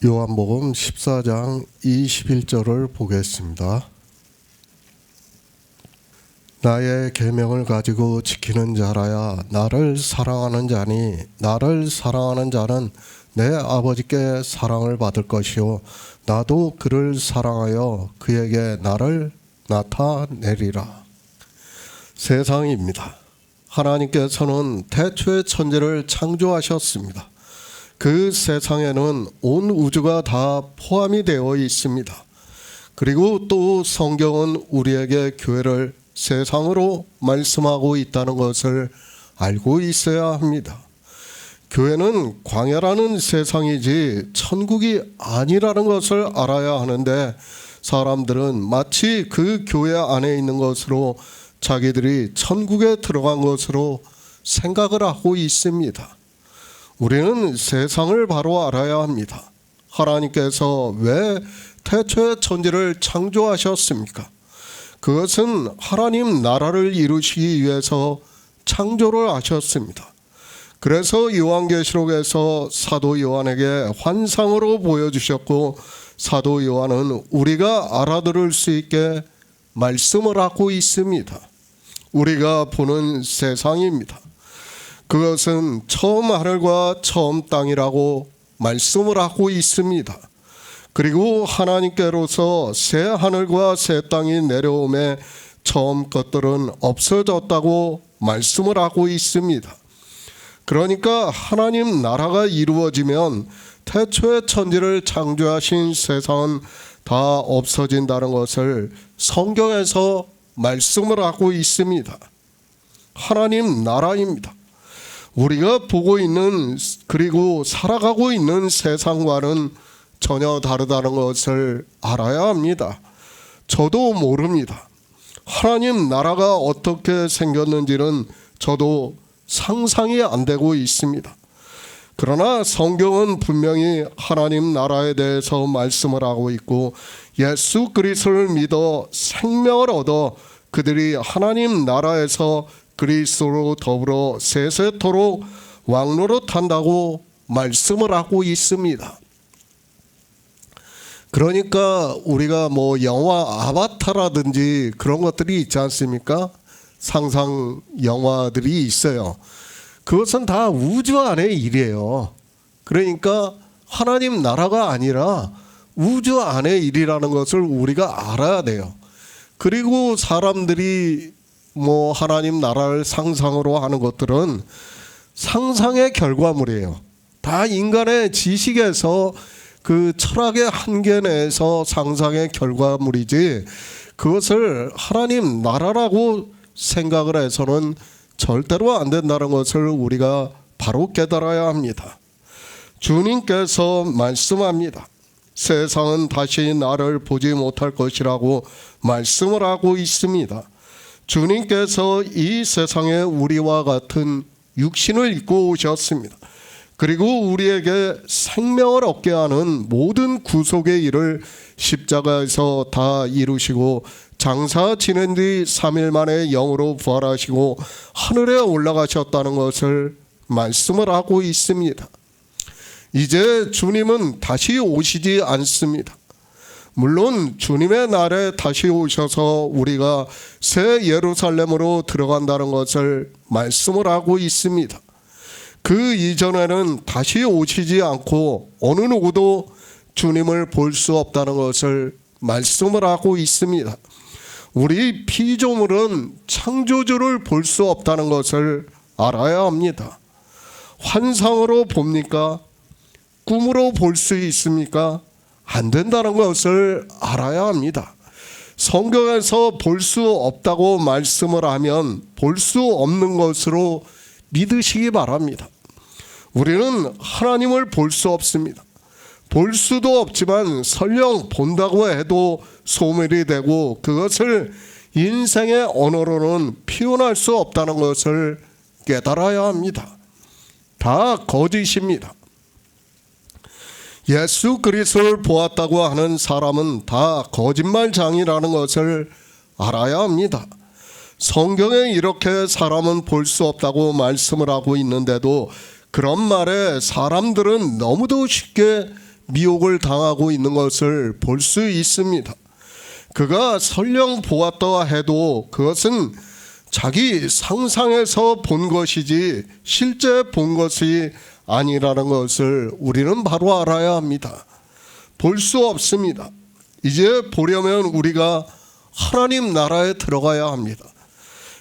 요한복음 14장 21절을 보겠습니다. 나의 계명을 가지고 지키는 자라야 나를 사랑하는 자니 나를 사랑하는 자는 내 아버지께 사랑을 받을 것이요 나도 그를 사랑하여 그에게 나를 나타내리라. 세상입니다. 하나님께서는 태초의 천지를 창조하셨습니다. 그 세상에는 온 우주가 다 포함이 되어 있습니다. 그리고 또 성경은 우리에게 교회를 세상으로 말씀하고 있다는 것을 알고 있어야 합니다. 교회는 광야라는 세상이지 천국이 아니라는 것을 알아야 하는데 사람들은 마치 그 교회 안에 있는 것으로 자기들이 천국에 들어간 것으로 생각을 하고 있습니다. 우리는 세상을 바로 알아야 합니다. 하나님께서 왜 태초의 천지를 창조하셨습니까? 그것은 하나님 나라를 이루시기 위해서 창조를 하셨습니다. 그래서 요한계시록에서 사도 요한에게 환상으로 보여주셨고 사도 요한은 우리가 알아들을 수 있게 말씀을 하고 있습니다. 우리가 보는 세상입니다. 그것은 처음 하늘과 처음 땅이라고 말씀을 하고 있습니다. 그리고 하나님께로서 새 하늘과 새 땅이 내려오매 처음 것들은 없어졌다고 말씀을 하고 있습니다. 그러니까 하나님 나라가 이루어지면 태초의 천지를 창조하신 세상은 다 없어진다는 것을 성경에서 말씀을 하고 있습니다. 하나님 나라입니다. 우리가 보고 있는 그리고 살아가고 있는 세상과는 전혀 다르다는 것을 알아야 합니다. 저도 모릅니다. 하나님 나라가 어떻게 생겼는지는 저도 상상이 안 되고 있습니다. 그러나 성경은 분명히 하나님 나라에 대해서 말씀을 하고 있고 예수 그리스도를 믿어 생명을 얻어 그들이 하나님 나라에서 그리스도로 더불어 세세토록 왕노릇한다고 말씀을 하고 있습니다. 그러니까 우리가 영화 아바타라든지 그런 것들이 있지 않습니까? 상상 영화들이 있어요. 그것은 다 우주 안의 일이에요. 그러니까 하나님 나라가 아니라 우주 안의 일이라는 것을 우리가 알아야 돼요. 그리고 사람들이 하나님 나라를 상상으로 하는 것들은 상상의 결과물이에요. 다 인간의 지식에서 그 철학의 한계 내에서 상상의 결과물이지 그것을 하나님 나라라고 생각을 해서는 절대로 안 된다는 것을 우리가 바로 깨달아야 합니다. 주님께서 말씀합니다. 세상은 다시 나를 보지 못할 것이라고 말씀을 하고 있습니다. 주님께서 이 세상에 우리와 같은 육신을 입고 오셨습니다. 그리고 우리에게 생명을 얻게 하는 모든 구속의 일을 십자가에서 다 이루시고 장사 지낸 뒤 3일 만에 영으로 부활하시고 하늘에 올라가셨다는 것을 말씀을 하고 있습니다. 이제 주님은 다시 오시지 않습니다. 물론 주님의 날에 다시 오셔서 우리가 새 예루살렘으로 들어간다는 것을 말씀을 하고 있습니다. 그 이전에는 다시 오시지 않고 어느 누구도 주님을 볼 수 없다는 것을 말씀을 하고 있습니다. 우리 피조물은 창조주를 볼 수 없다는 것을 알아야 합니다. 환상으로 봅니까? 꿈으로 볼 수 있습니까? 안 된다는 것을 알아야 합니다. 성경에서 볼 수 없다고 말씀을 하면 볼 수 없는 것으로 믿으시기 바랍니다. 우리는 하나님을 볼 수 없습니다. 볼 수도 없지만 설령 본다고 해도 소멸이 되고 그것을 인생의 언어로는 표현할 수 없다는 것을 깨달아야 합니다. 다 거짓입니다. 예수 그리스도를 보았다고 하는 사람은 다 거짓말장이라는 것을 알아야 합니다. 성경에 이렇게 사람은 볼 수 없다고 말씀을 하고 있는데도 그런 말에 사람들은 너무도 쉽게 미혹을 당하고 있는 것을 볼 수 있습니다. 그가 설령 보았다 해도 그것은 자기 상상에서 본 것이지 실제 본 것이 아니라는 것을 우리는 바로 알아야 합니다. 볼 수 없습니다. 이제 보려면 우리가 하나님 나라에 들어가야 합니다.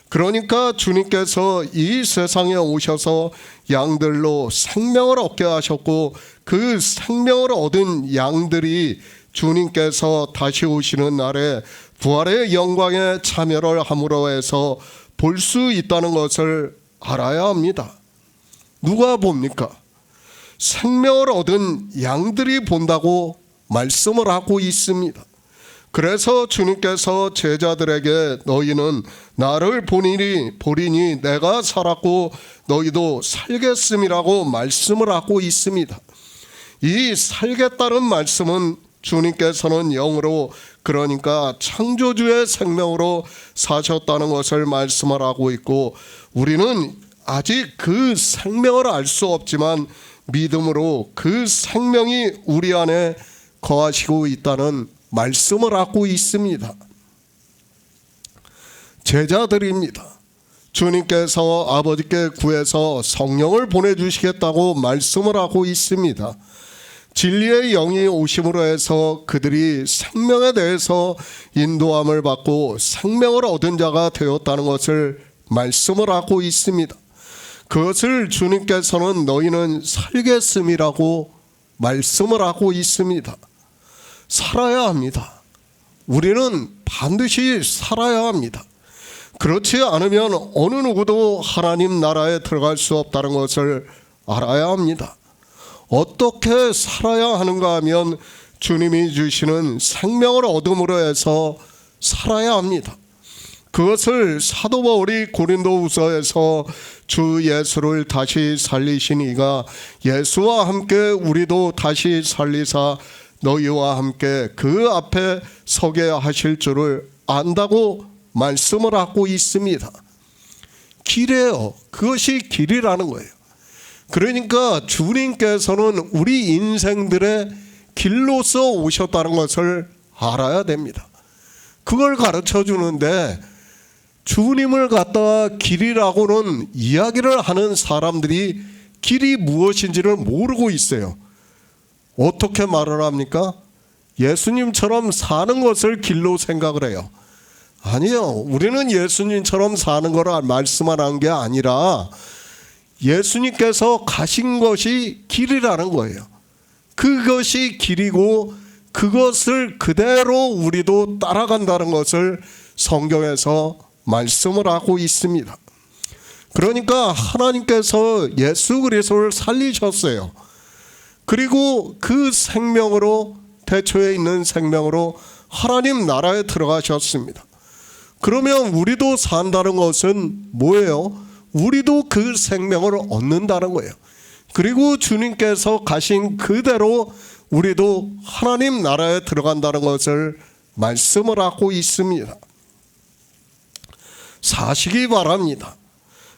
그러니까 주님께서 이 세상에 오셔서 양들로 생명을 얻게 하셨고, 그 생명을 얻은 양들이 주님께서 다시 오시는 날에 부활의 영광에 참여를 함으로 해서 볼 수 있다는 것을 알아야 합니다. 누가 봅니까? 생명을 얻은 양들이 본다고 말씀을 하고 있습니다. 그래서 주님께서 제자들에게 너희는 나를 보리니 내가 살았고 너희도 살겠음이라고 말씀을 하고 있습니다. 이 살겠다는 말씀은 주님께서는 영으로, 그러니까 창조주의 생명으로 사셨다는 것을 말씀을 하고 있고, 우리는 아직 그 생명을 알 수 없지만 믿음으로 그 생명이 우리 안에 거하시고 있다는 말씀을 하고 있습니다. 제자들입니다. 주님께서 아버지께 구해서 성령을 보내주시겠다고 말씀을 하고 있습니다. 진리의 영이 오심으로 해서 그들이 생명에 대해서 인도함을 받고 생명을 얻은 자가 되었다는 것을 말씀을 하고 있습니다. 그것을 주님께서는 너희는 살겠음이라고 말씀을 하고 있습니다. 살아야 합니다. 우리는 반드시 살아야 합니다. 그렇지 않으면 어느 누구도 하나님 나라에 들어갈 수 없다는 것을 알아야 합니다. 어떻게 살아야 하는가 하면 주님이 주시는 생명을 얻음으로 해서 살아야 합니다. 그것을 사도 바울이 고린도후서에서 주 예수를 다시 살리신 이가 예수와 함께 우리도 다시 살리사 너희와 함께 그 앞에 서게 하실 줄을 안다고 말씀을 하고 있습니다. 길이에요. 그것이 길이라는 거예요. 그러니까 주님께서는 우리 인생들의 길로서 오셨다는 것을 알아야 됩니다. 그걸 가르쳐 주는데 주님을 갖다가 길이라고는 이야기를 하는 사람들이 길이 무엇인지를 모르고 있어요. 어떻게 말을 합니까? 예수님처럼 사는 것을 길로 생각을 해요. 아니요. 우리는 예수님처럼 사는 거를 말씀하는 게 아니라 예수님께서 가신 것이 길이라는 거예요. 그것이 길이고 그것을 그대로 우리도 따라간다는 것을 성경에서 말씀을 하고 있습니다. 그러니까 하나님께서 예수 그리스도를 살리셨어요. 그리고 그 생명으로, 태초에 있는 생명으로 하나님 나라에 들어가셨습니다. 그러면 우리도 산다는 것은 뭐예요? 우리도 그 생명을 얻는다는 거예요. 그리고 주님께서 가신 그대로 우리도 하나님 나라에 들어간다는 것을 말씀을 하고 있습니다. 사시기 바랍니다.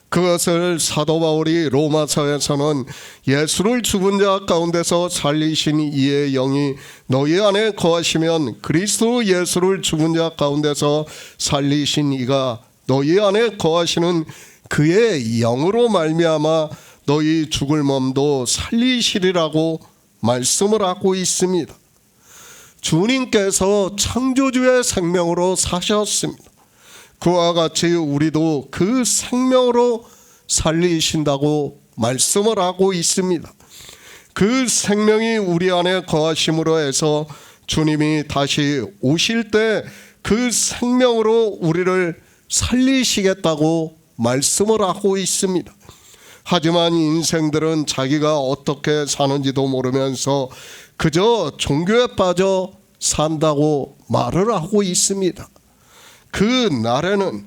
그것을 사도 바울이 로마서에서는 예수를 죽은 자 가운데서 살리신 이의 영이 너희 안에 거하시면 그리스도 예수를 죽은 자 가운데서 살리신 이가 너희 안에 거하시는 그의 영으로 말미암아 너희 죽을 몸도 살리시리라고 말씀을 하고 있습니다. 주님께서 창조주의 생명으로 사셨습니다. 그와 같이 우리도 그 생명으로 살리신다고 말씀을 하고 있습니다. 그 생명이 우리 안에 거하심으로 해서 주님이 다시 오실 때 그 생명으로 우리를 살리시겠다고 말씀을 하고 있습니다. 하지만 인생들은 자기가 어떻게 사는지도 모르면서 그저 종교에 빠져 산다고 말을 하고 있습니다. 그 날에는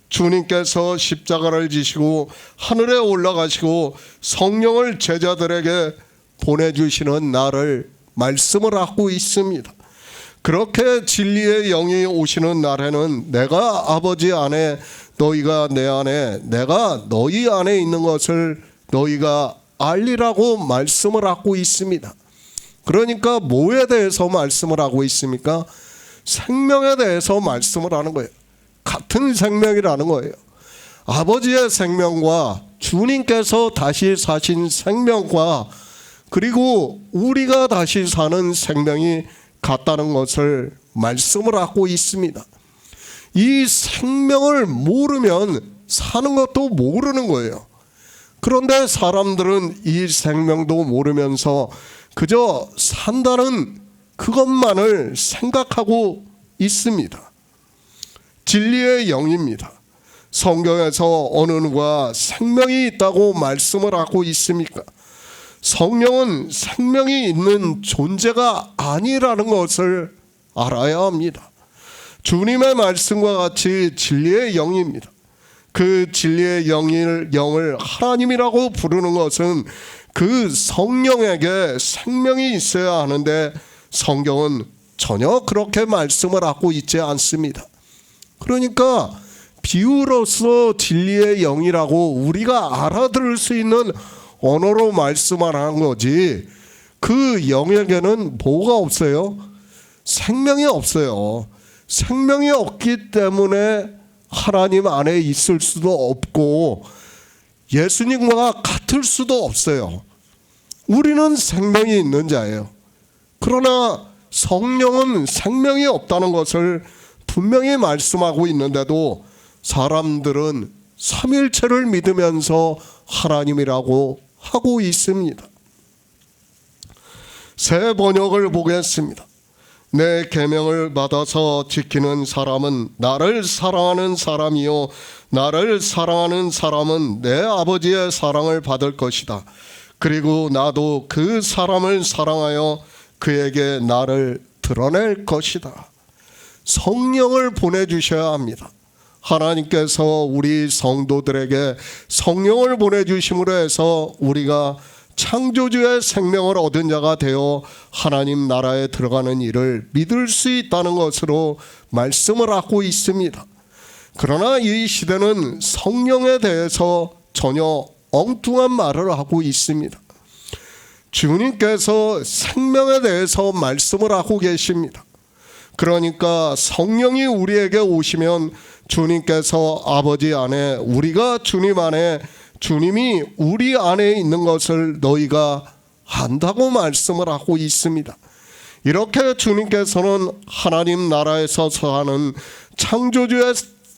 주님께서 십자가를 지시고 하늘에 올라가시고 성령을 제자들에게 보내주시는 날을 말씀을 하고 있습니다. 그렇게 진리의 영이 오시는 날에는 내가 아버지 안에, 너희가 내 안에, 내가 너희 안에 있는 것을 너희가 알리라고 말씀을 하고 있습니다. 그러니까 뭐에 대해서 말씀을 하고 있습니까? 생명에 대해서 말씀을 하는 거예요. 같은 생명이라는 거예요. 아버지의 생명과 주님께서 다시 사신 생명과 그리고 우리가 다시 사는 생명이 같다는 것을 말씀을 하고 있습니다. 이 생명을 모르면 사는 것도 모르는 거예요. 그런데 사람들은 이 생명도 모르면서 그저 산다는 그것만을 생각하고 있습니다. 진리의 영입니다. 성경에서 어느 누가 생명이 있다고 말씀을 하고 있습니까? 성령은 생명이 있는 존재가 아니라는 것을 알아야 합니다. 주님의 말씀과 같이 진리의 영입니다. 그 진리의 영을 하나님이라고 부르는 것은 그 성령에게 생명이 있어야 하는데 성경은 전혀 그렇게 말씀을 하고 있지 않습니다. 그러니까 비유로서 진리의 영이라고 우리가 알아들을 수 있는 언어로 말씀하는 거지, 그 영에게는 뭐가 없어요? 생명이 없어요. 생명이 없기 때문에 하나님 안에 있을 수도 없고 예수님과 같을 수도 없어요. 우리는 생명이 있는 자예요. 그러나 성령은 생명이 없다는 것을 분명히 말씀하고 있는데도 사람들은 삼일체를 믿으면서 하나님이라고 하고 있습니다. 새 번역을 보겠습니다. 내 계명을 받아서 지키는 사람은 나를 사랑하는 사람이요 나를 사랑하는 사람은 내 아버지의 사랑을 받을 것이다. 그리고 나도 그 사람을 사랑하여 그에게 나를 드러낼 것이다. 성령을 보내주셔야 합니다. 하나님께서 우리 성도들에게 성령을 보내주심으로 해서 우리가 창조주의 생명을 얻은 자가 되어 하나님 나라에 들어가는 일을 믿을 수 있다는 것으로 말씀을 하고 있습니다. 그러나 이 시대는 성령에 대해서 전혀 엉뚱한 말을 하고 있습니다. 주님께서 생명에 대해서 말씀을 하고 계십니다. 그러니까 성령이 우리에게 오시면 주님께서 아버지 안에, 우리가 주님 안에, 주님이 우리 안에 있는 것을 너희가 안다고 말씀을 하고 있습니다. 이렇게 주님께서는 하나님 나라에서 사는 창조주의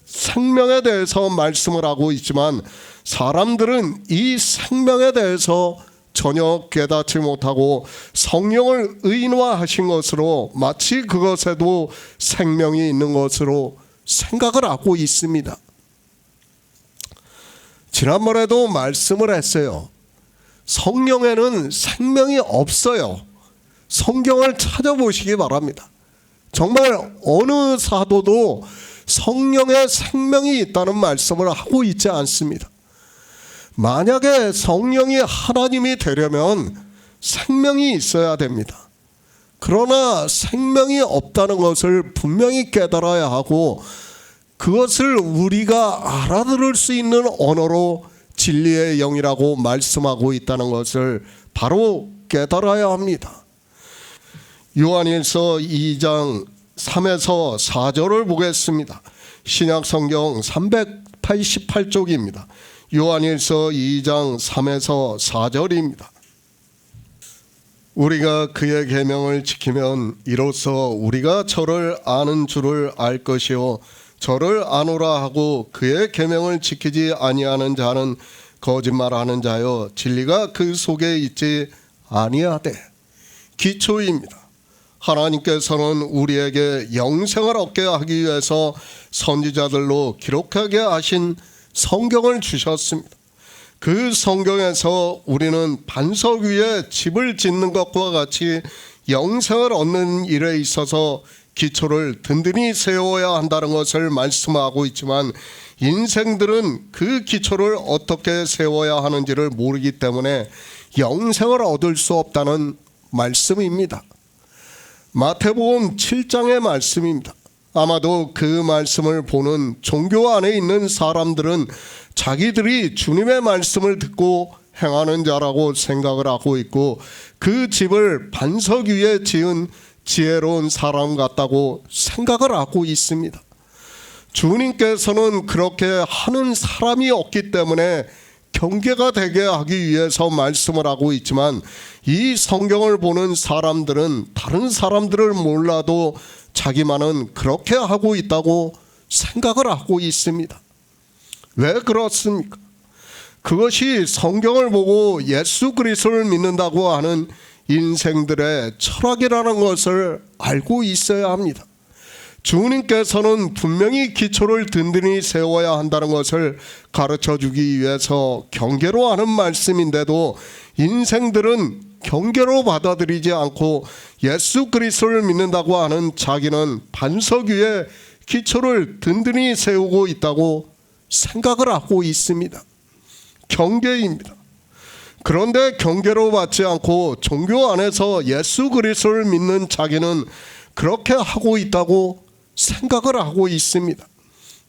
생명에 대해서 말씀을 하고 있지만 사람들은 이 생명에 대해서 전혀 깨닫지 못하고 성령을 의인화하신 것으로 마치 그것에도 생명이 있는 것으로 생각을 하고 있습니다. 지난번에도 말씀을 했어요. 성령에는 생명이 없어요. 성경을 찾아보시기 바랍니다. 정말 어느 사도도 성령에 생명이 있다는 말씀을 하고 있지 않습니다. 만약에 성령이 하나님이 되려면 생명이 있어야 됩니다. 그러나 생명이 없다는 것을 분명히 깨달아야 하고 그것을 우리가 알아들을 수 있는 언어로 진리의 영이라고 말씀하고 있다는 것을 바로 깨달아야 합니다. 요한일서 2장 3에서 4절을 보겠습니다. 신약성경 388쪽입니다. 요한일서 2장 3에서 4절입니다. 우리가 그의 계명을 지키면 이로써 우리가 저를 아는 줄을 알 것이요 저를 아노라 하고 그의 계명을 지키지 아니하는 자는 거짓말하는 자요 진리가 그 속에 있지 아니하되. 기초입니다. 하나님께서는 우리에게 영생을 얻게 하기 위해서 선지자들로 기록하게 하신 성경을 주셨습니다. 그 성경에서 우리는 반석 위에 집을 짓는 것과 같이 영생을 얻는 일에 있어서 기초를 든든히 세워야 한다는 것을 말씀하고 있지만 인생들은 그 기초를 어떻게 세워야 하는지를 모르기 때문에 영생을 얻을 수 없다는 말씀입니다. 마태복음 7장의 말씀입니다. 아마도 그 말씀을 보는 종교 안에 있는 사람들은 자기들이 주님의 말씀을 듣고 행하는 자라고 생각을 하고 있고 그 집을 반석 위에 지은 지혜로운 사람 같다고 생각을 하고 있습니다. 주님께서는 그렇게 하는 사람이 없기 때문에 경계가 되게 하기 위해서 말씀을 하고 있지만 이 성경을 보는 사람들은 다른 사람들을 몰라도 자기만은 그렇게 하고 있다고 생각을 하고 있습니다. 왜 그렇습니까? 그것이 성경을 보고 예수 그리스도를 믿는다고 하는 인생들의 철학이라는 것을 알고 있어야 합니다. 주님께서는 분명히 기초를 든든히 세워야 한다는 것을 가르쳐주기 위해서 경계로 하는 말씀인데도 인생들은 경계로 받아들이지 않고 예수 그리스도를 믿는다고 하는 자기는 반석 위에 기초를 든든히 세우고 있다고 생각을 하고 있습니다. 경계입니다. 그런데 경계로 받지 않고 종교 안에서 예수 그리스도를 믿는 자기는 그렇게 하고 있다고 생각을 하고 있습니다.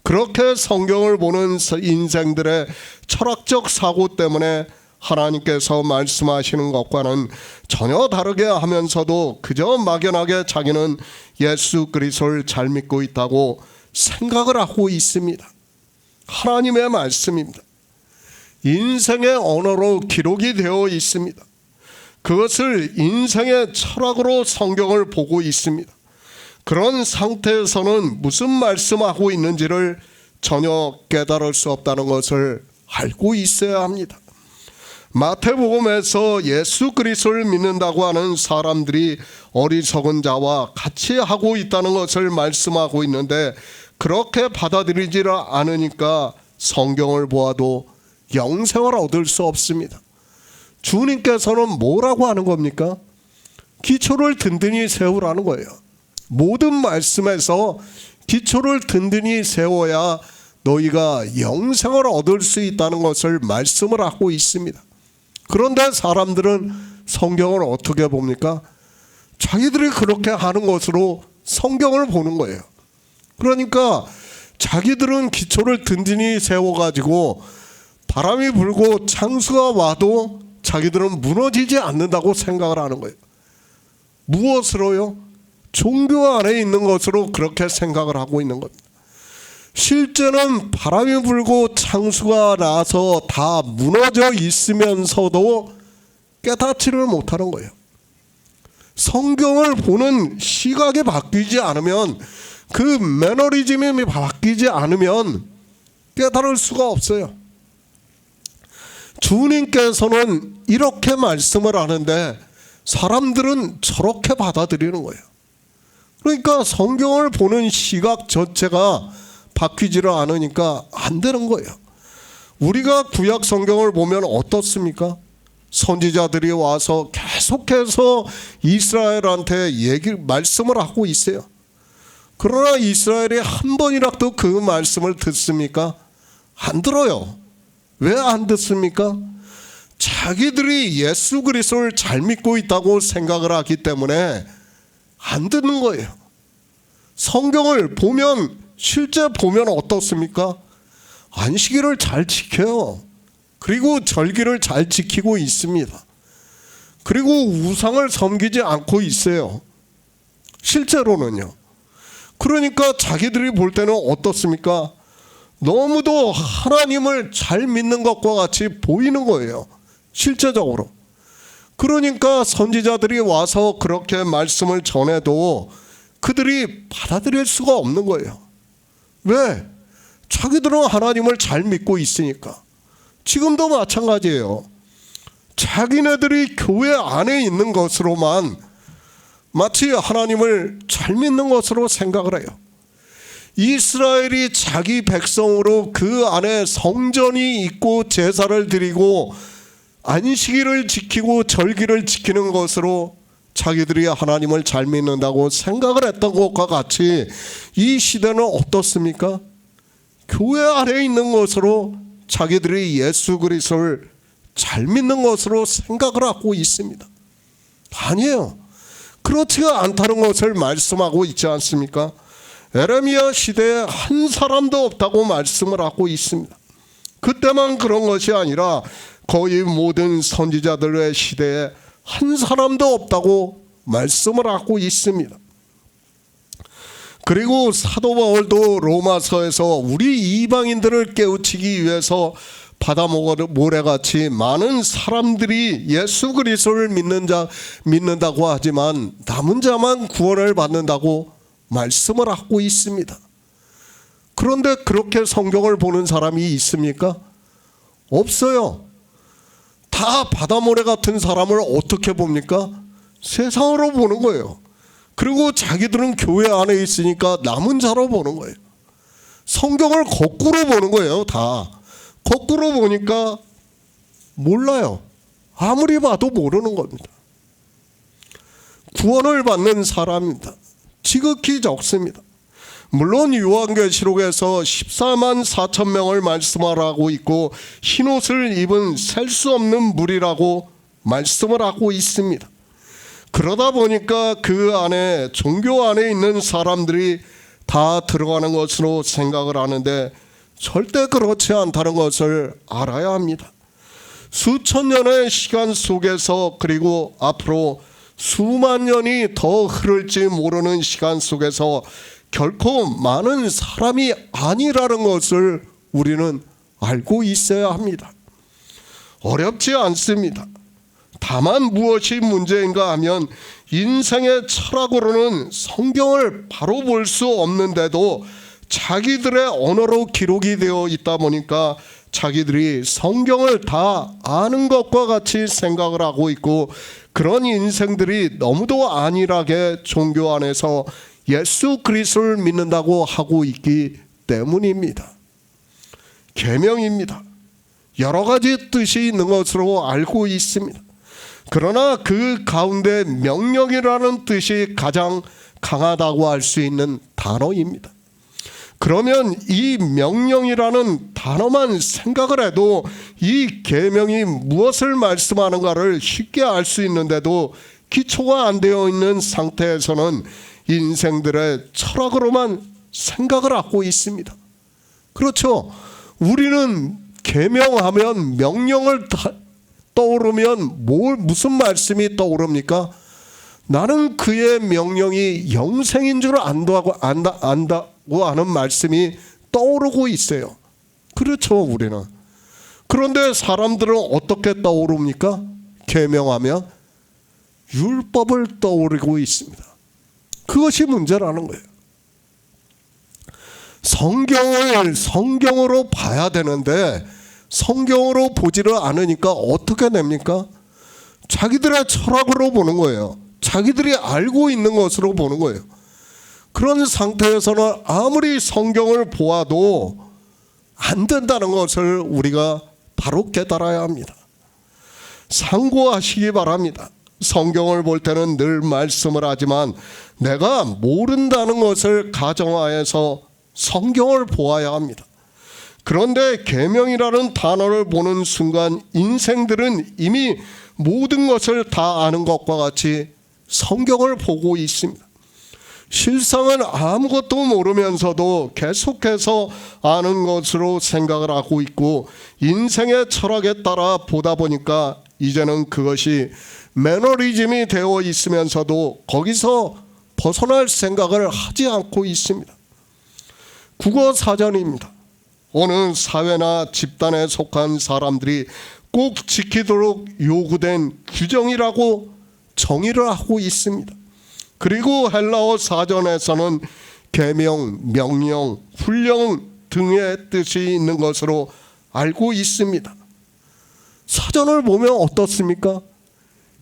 그렇게 성경을 보는 인생들의 철학적 사고 때문에 하나님께서 말씀하시는 것과는 전혀 다르게 하면서도 그저 막연하게 자기는 예수 그리스도를 잘 믿고 있다고 생각을 하고 있습니다. 하나님의 말씀입니다. 인생의 언어로 기록이 되어 있습니다. 그것을 인생의 철학으로 성경을 보고 있습니다. 그런 상태에서는 무슨 말씀하고 있는지를 전혀 깨달을 수 없다는 것을 알고 있어야 합니다. 마태복음에서 예수 그리스도를 믿는다고 하는 사람들이 어리석은 자와 같이 하고 있다는 것을 말씀하고 있는데 그렇게 받아들이지 않으니까 성경을 보아도 영생을 얻을 수 없습니다. 주님께서는 뭐라고 하는 겁니까? 기초를 든든히 세우라는 거예요. 모든 말씀에서 기초를 든든히 세워야 너희가 영생을 얻을 수 있다는 것을 말씀을 하고 있습니다. 그런데 사람들은 성경을 어떻게 봅니까? 자기들이 그렇게 하는 것으로 성경을 보는 거예요. 그러니까 자기들은 기초를 든든히 세워가지고 바람이 불고 창수가 와도 자기들은 무너지지 않는다고 생각을 하는 거예요. 무엇으로요? 종교 안에 있는 것으로 그렇게 생각을 하고 있는 겁니다. 실제는 바람이 불고 창수가 나서 다 무너져 있으면서도 깨닫지를 못하는 거예요. 성경을 보는 시각이 바뀌지 않으면, 그 매너리즘이 바뀌지 않으면 깨달을 수가 없어요. 주님께서는 이렇게 말씀을 하는데 사람들은 저렇게 받아들이는 거예요. 그러니까 성경을 보는 시각 전체가 바뀌지를 않으니까 안 되는 거예요. 우리가 구약 성경을 보면 어떻습니까? 선지자들이 와서 계속해서 이스라엘한테 말씀을 하고 있어요. 그러나 이스라엘이 한 번이라도 그 말씀을 듣습니까? 안 들어요. 왜 안 듣습니까? 자기들이 예수 그리스도를 잘 믿고 있다고 생각을 하기 때문에 안 듣는 거예요. 성경을 보면, 실제 보면 어떻습니까? 안식일을 잘 지켜요. 그리고 절기를 잘 지키고 있습니다. 그리고 우상을 섬기지 않고 있어요. 실제로는요. 그러니까 자기들이 볼 때는 어떻습니까? 너무도 하나님을 잘 믿는 것과 같이 보이는 거예요. 실제적으로. 그러니까 선지자들이 와서 그렇게 말씀을 전해도 그들이 받아들일 수가 없는 거예요. 왜? 자기들은 하나님을 잘 믿고 있으니까. 지금도 마찬가지예요. 자기네들이 교회 안에 있는 것으로만 마치 하나님을 잘 믿는 것으로 생각을 해요. 이스라엘이 자기 백성으로 그 안에 성전이 있고 제사를 드리고 안식일을 지키고 절기를 지키는 것으로 자기들이 하나님을 잘 믿는다고 생각을 했던 것과 같이 이 시대는 어떻습니까? 교회 안에 있는 것으로 자기들이 예수 그리스도를 잘 믿는 것으로 생각을 하고 있습니다. 아니에요. 그렇지가 않다는 것을 말씀하고 있지 않습니까? 에레미야 시대에 한 사람도 없다고 말씀을 하고 있습니다. 그때만 그런 것이 아니라 거의 모든 선지자들의 시대에 한 사람도 없다고 말씀을 하고 있습니다. 그리고 사도 바울도 로마서에서 우리 이방인들을 깨우치기 위해서 바다 모래같이 많은 사람들이 예수 그리스도를 믿는다고 하지만 남은 자만 구원을 받는다고 말씀을 하고 있습니다. 그런데 그렇게 성경을 보는 사람이 있습니까? 없어요. 다 바다 모래 같은 사람을 어떻게 봅니까? 세상으로 보는 거예요. 그리고 자기들은 교회 안에 있으니까 남은 자로 보는 거예요. 성경을 거꾸로 보는 거예요. 다 거꾸로 보니까 몰라요. 아무리 봐도 모르는 겁니다. 구원을 받는 사람입니다. 지극히 적습니다. 물론 요한계시록에서 14만 4천 명을 말씀하라고 있고 흰옷을 입은 셀 수 없는 무리라고 말씀을 하고 있습니다. 그러다 보니까 그 안에 종교 안에 있는 사람들이 다 들어가는 것으로 생각을 하는데 절대 그렇지 않다는 것을 알아야 합니다. 수천 년의 시간 속에서 그리고 앞으로 수만 년이 더 흐를지 모르는 시간 속에서 결코 많은 사람이 아니라는 것을 우리는 알고 있어야 합니다. 어렵지 않습니다. 다만 무엇이 문제인가 하면 인생의 철학으로는 성경을 바로 볼 수 없는데도 자기들의 언어로 기록이 되어 있다 보니까 자기들이 성경을 다 아는 것과 같이 생각을 하고 있고 그런 인생들이 너무도 안일하게 종교 안에서 예수 그리스도를 믿는다고 하고 있기 때문입니다. 계명입니다. 여러 가지 뜻이 있는 것으로 알고 있습니다. 그러나 그 가운데 명령이라는 뜻이 가장 강하다고 할 수 있는 단어입니다. 그러면 이 명령이라는 단어만 생각을 해도 이 계명이 무엇을 말씀하는가를 쉽게 알 수 있는데도 기초가 안 되어 있는 상태에서는 인생들의 철학으로만 생각을 하고 있습니다. 그렇죠. 우리는 계명하면 명령을 떠오르면 무슨 말씀이 떠오릅니까? 나는 그의 명령이 영생인 줄 안다고 하는 말씀이 떠오르고 있어요. 그렇죠, 우리는. 그런데 사람들은 어떻게 떠오릅니까? 계명하면 율법을 떠오르고 있습니다. 그것이 문제라는 거예요. 성경을 성경으로 봐야 되는데 성경으로 보지를 않으니까 어떻게 됩니까? 자기들의 철학으로 보는 거예요. 자기들이 알고 있는 것으로 보는 거예요. 그런 상태에서는 아무리 성경을 보아도 안 된다는 것을 우리가 바로 깨달아야 합니다. 상고하시기 바랍니다. 성경을 볼 때는 늘 말씀을 하지만 내가 모른다는 것을 가정하여서 성경을 보아야 합니다. 그런데 계명이라는 단어를 보는 순간 인생들은 이미 모든 것을 다 아는 것과 같이 성경을 보고 있습니다. 실상은 아무것도 모르면서도 계속해서 아는 것으로 생각을 하고 있고 인생의 철학에 따라 보다 보니까 이제는 그것이 매너리즘이 되어 있으면서도 거기서 벗어날 생각을 하지 않고 있습니다. 국어 사전입니다. 어느 사회나 집단에 속한 사람들이 꼭 지키도록 요구된 규정이라고 정의를 하고 있습니다. 그리고 헬라어 사전에서는 계명, 명령, 훈령 등의 뜻이 있는 것으로 알고 있습니다. 사전을 보면 어떻습니까?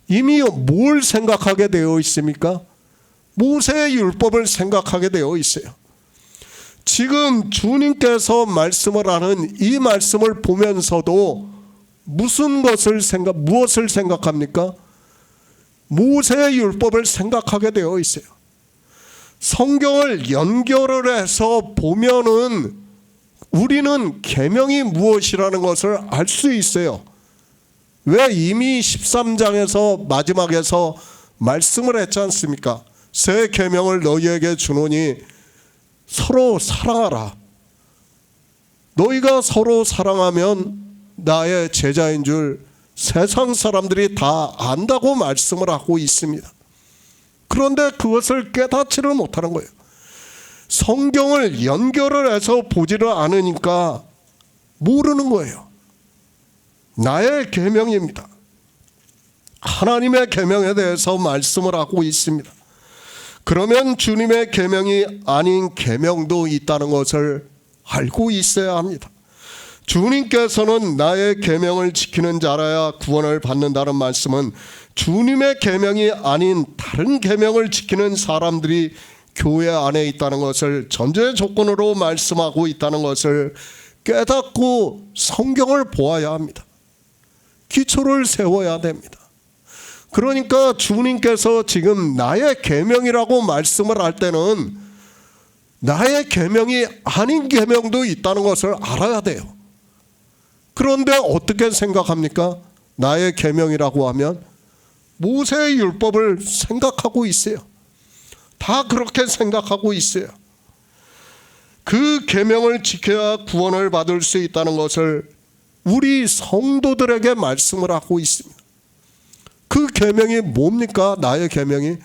이미 뭘 생각하게 되어 있습니까? 모세의 율법을 생각하게 되어 있어요. 지금 주님께서 말씀을 하는 이 말씀을 보면서도 무엇을 생각합니까? 모세의 율법을 생각하게 되어 있어요. 성경을 연결을 해서 보면은 우리는 계명이 무엇이라는 것을 알 수 있어요. 왜? 이미 13장에서 마지막에서 말씀을 했지 않습니까? 새 계명을 너희에게 주노니 서로 사랑하라. 너희가 서로 사랑하면 나의 제자인 줄 세상 사람들이 다 안다고 말씀을 하고 있습니다. 그런데 그것을 깨닫지를 못하는 거예요. 성경을 연결을 해서 보지를 않으니까 모르는 거예요. 나의 계명입니다. 하나님의 계명에 대해서 말씀을 하고 있습니다. 그러면 주님의 계명이 아닌 계명도 있다는 것을 알고 있어야 합니다. 주님께서는 나의 계명을 지키는 자라야 구원을 받는다는 말씀은 주님의 계명이 아닌 다른 계명을 지키는 사람들이 교회 안에 있다는 것을 전제 조건으로 말씀하고 있다는 것을 깨닫고 성경을 보아야 합니다. 기초를 세워야 됩니다. 그러니까 주님께서 지금 나의 계명이라고 말씀을 할 때는 나의 계명이 아닌 계명도 있다는 것을 알아야 돼요. 그런데 어떻게 생각합니까? 나의 계명이라고 하면 모세의 율법을 생각하고 있어요. 다 그렇게 생각하고 있어요. 그 계명을 지켜야 구원을 받을 수 있다는 것을 우리 성도들에게 말씀을 하고 있습니다. 그 계명이 뭡니까? 나의 계명이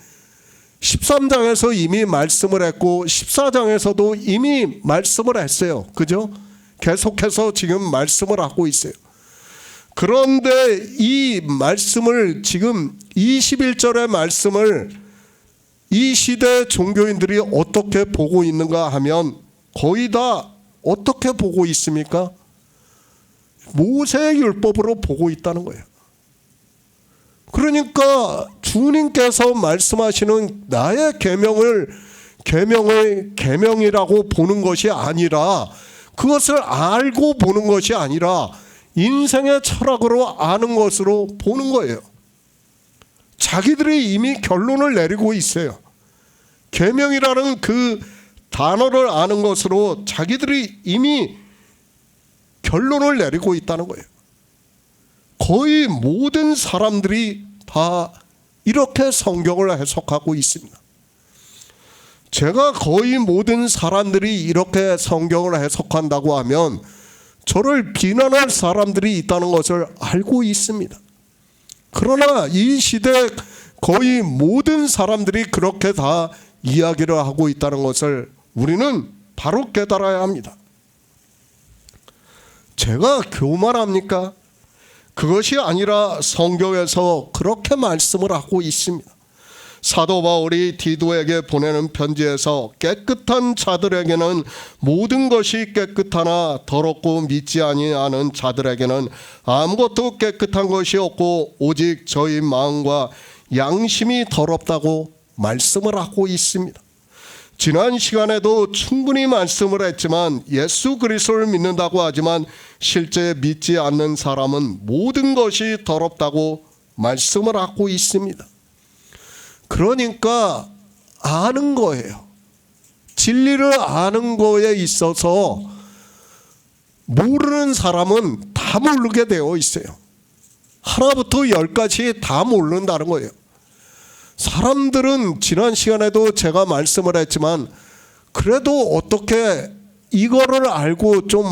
13장에서 이미 말씀을 했고 14장에서도 이미 말씀을 했어요. 그죠? 계속해서 지금 말씀을 하고 있어요. 그런데 이 말씀을 지금 21절의 말씀을 이 시대 종교인들이 어떻게 보고 있는가 하면 거의 다 어떻게 보고 있습니까? 모세의 율법으로 보고 있다는 거예요. 그러니까 주님께서 말씀하시는 나의 계명이라고 보는 것이 아니라, 그것을 알고 보는 것이 아니라 인생의 철학으로 아는 것으로 보는 거예요. 자기들이 이미 결론을 내리고 있어요. 계명이라는 그 단어를 아는 것으로 자기들이 이미 결론을 내리고 있다는 거예요. 거의 모든 사람들이 다 이렇게 성경을 해석하고 있습니다. 제가 거의 모든 사람들이 이렇게 성경을 해석한다고 하면 저를 비난할 사람들이 있다는 것을 알고 있습니다. 그러나 이 시대 거의 모든 사람들이 그렇게 다 이야기를 하고 있다는 것을 우리는 바로 깨달아야 합니다. 제가 교만합니까? 그것이 아니라 성경에서 그렇게 말씀을 하고 있습니다. 사도 바울이 디도에게 보내는 편지에서 깨끗한 자들에게는 모든 것이 깨끗하나 더럽고 믿지 아니하는 자들에게는 아무것도 깨끗한 것이 없고 오직 저희 마음과 양심이 더럽다고 말씀을 하고 있습니다. 지난 시간에도 충분히 말씀을 했지만 예수 그리스도를 믿는다고 하지만 실제 믿지 않는 사람은 모든 것이 더럽다고 말씀을 하고 있습니다. 그러니까 아는 거예요. 진리를 아는 거에 있어서 모르는 사람은 다 모르게 되어 있어요. 하나부터 열까지 다 모른다는 거예요. 사람들은 지난 시간에도 제가 말씀을 했지만 그래도 어떻게 이거를 알고 좀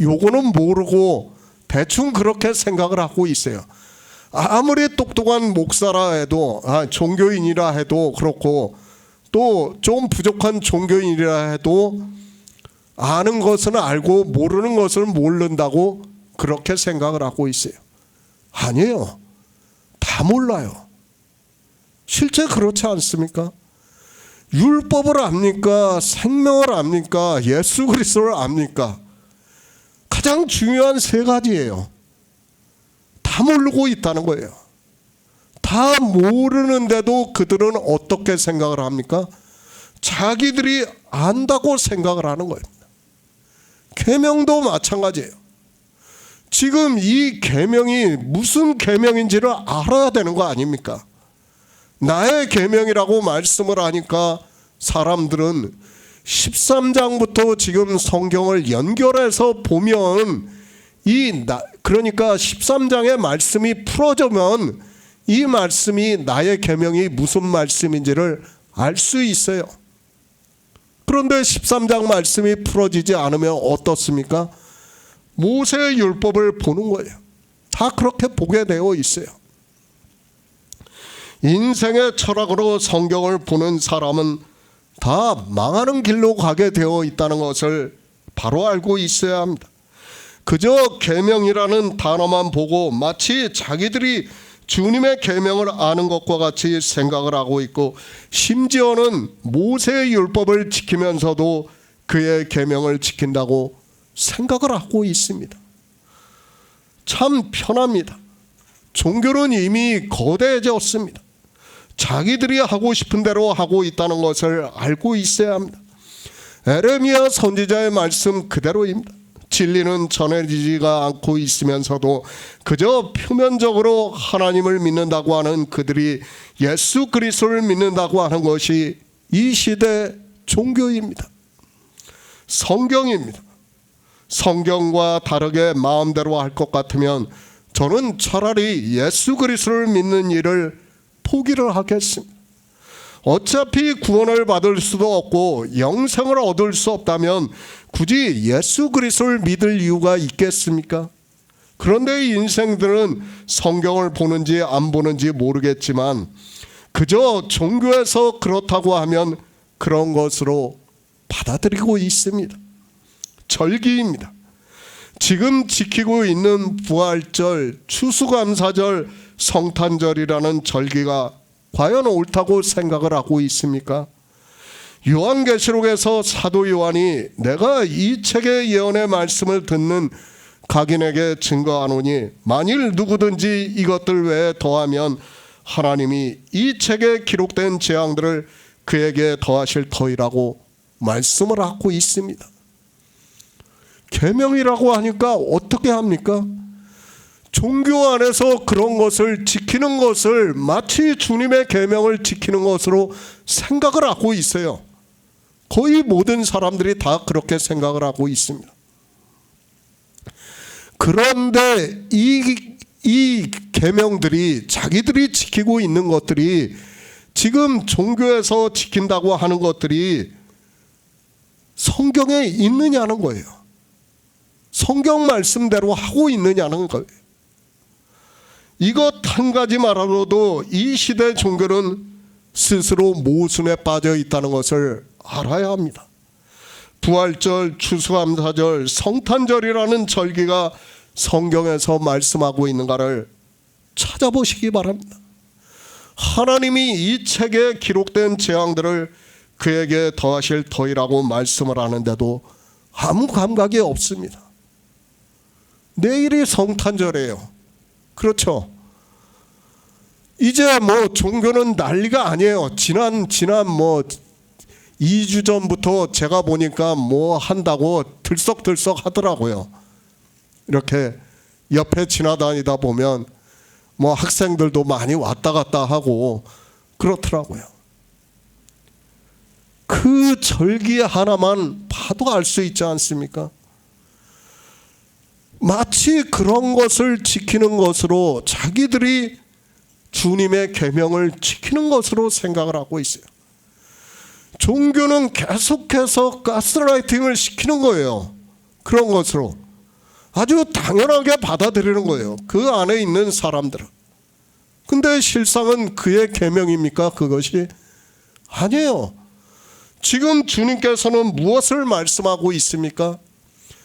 요거는 모르고 대충 그렇게 생각을 하고 있어요. 아무리 똑똑한 목사라 해도 종교인이라 해도 그렇고 또 좀 부족한 종교인이라 해도 아는 것은 알고 모르는 것을 모른다고 그렇게 생각을 하고 있어요. 아니에요. 다 몰라요. 실제 그렇지 않습니까? 율법을 압니까? 생명을 압니까? 예수 그리스도를 압니까? 가장 중요한 세 가지예요. 다 모르고 있다는 거예요. 다 모르는데도 그들은 어떻게 생각을 합니까? 자기들이 안다고 생각을 하는 거예요. 계명도 마찬가지예요. 지금 이 계명이 무슨 계명인지를 알아야 되는 거 아닙니까? 나의 계명이라고 말씀을 하니까 사람들은 13장부터 지금 성경을 연결해서 보면 그러니까 13장의 말씀이 풀어지면 이 말씀이 나의 계명이 무슨 말씀인지를 알 수 있어요. 그런데 13장 말씀이 풀어지지 않으면 어떻습니까? 모세의 율법을 보는 거예요. 다 그렇게 보게 되어 있어요. 인생의 철학으로 성경을 보는 사람은 다 망하는 길로 가게 되어 있다는 것을 바로 알고 있어야 합니다. 그저 계명이라는 단어만 보고 마치 자기들이 주님의 계명을 아는 것과 같이 생각을 하고 있고, 심지어는 모세의 율법을 지키면서도 그의 계명을 지킨다고 생각을 하고 있습니다. 참 편합니다. 종교는 이미 거대해졌습니다. 자기들이 하고 싶은 대로 하고 있다는 것을 알고 있어야 합니다. 에레미야 선지자의 말씀 그대로입니다. 진리는 전해지지가 않고 있으면서도 그저 표면적으로 하나님을 믿는다고 하는 그들이 예수 그리스도를 믿는다고 하는 것이 이 시대 종교입니다. 성경입니다. 성경과 다르게 마음대로 할 것 같으면 저는 차라리 예수 그리스도를 믿는 일을 포기를 하겠습니다. 어차피 구원을 받을 수도 없고 영생을 얻을 수 없다면 굳이 예수 그리스도를 믿을 이유가 있겠습니까? 그런데 인생들은 성경을 보는지 안 보는지 모르겠지만 그저 종교에서 그렇다고 하면 그런 것으로 받아들이고 있습니다. 절기입니다. 지금 지키고 있는 부활절, 추수감사절, 성탄절이라는 절기가 과연 옳다고 생각을 하고 있습니까? 요한계시록에서 사도 요한이 내가 이 책의 예언의 말씀을 듣는 각인에게 증거하노니 만일 누구든지 이것들 외에 더하면 하나님이 이 책에 기록된 재앙들을 그에게 더하실 터이라고 말씀을 하고 있습니다. 계명이라고 하니까 어떻게 합니까? 종교 안에서 그런 것을 지키는 것을 마치 주님의 계명을 지키는 것으로 생각을 하고 있어요. 거의 모든 사람들이 다 그렇게 생각을 하고 있습니다. 그런데 이 계명들이 자기들이 지키고 있는 것들이 지금 종교에서 지킨다고 하는 것들이 성경에 있느냐는 거예요. 성경 말씀대로 하고 있느냐는 거예요. 이것 한 가지만으로도 이 시대 종교는 스스로 모순에 빠져 있다는 것을 알아야 합니다. 부활절, 추수감사절, 성탄절이라는 절기가 성경에서 말씀하고 있는가를 찾아보시기 바랍니다. 하나님이 이 책에 기록된 재앙들을 그에게 더하실 터이라고 말씀을 하는데도 아무 감각이 없습니다. 내일이 성탄절이에요. 그렇죠. 이제 뭐 종교는 난리가 아니에요. 지난 2주 전부터 제가 보니까 뭐 한다고 들썩들썩 하더라고요. 이렇게 옆에 지나다니다 보면 뭐 학생들도 많이 왔다 갔다 하고 그렇더라고요. 그 절기 하나만 봐도 알 수 있지 않습니까? 마치 그런 것을 지키는 것으로 자기들이 주님의 계명을 지키는 것으로 생각을 하고 있어요. 종교는 계속해서 가스라이팅을 시키는 거예요. 그런 것으로 아주 당연하게 받아들이는 거예요. 그 안에 있는 사람들은. 근데 실상은 그의 계명입니까? 그것이 아니에요. 지금 주님께서는 무엇을 말씀하고 있습니까?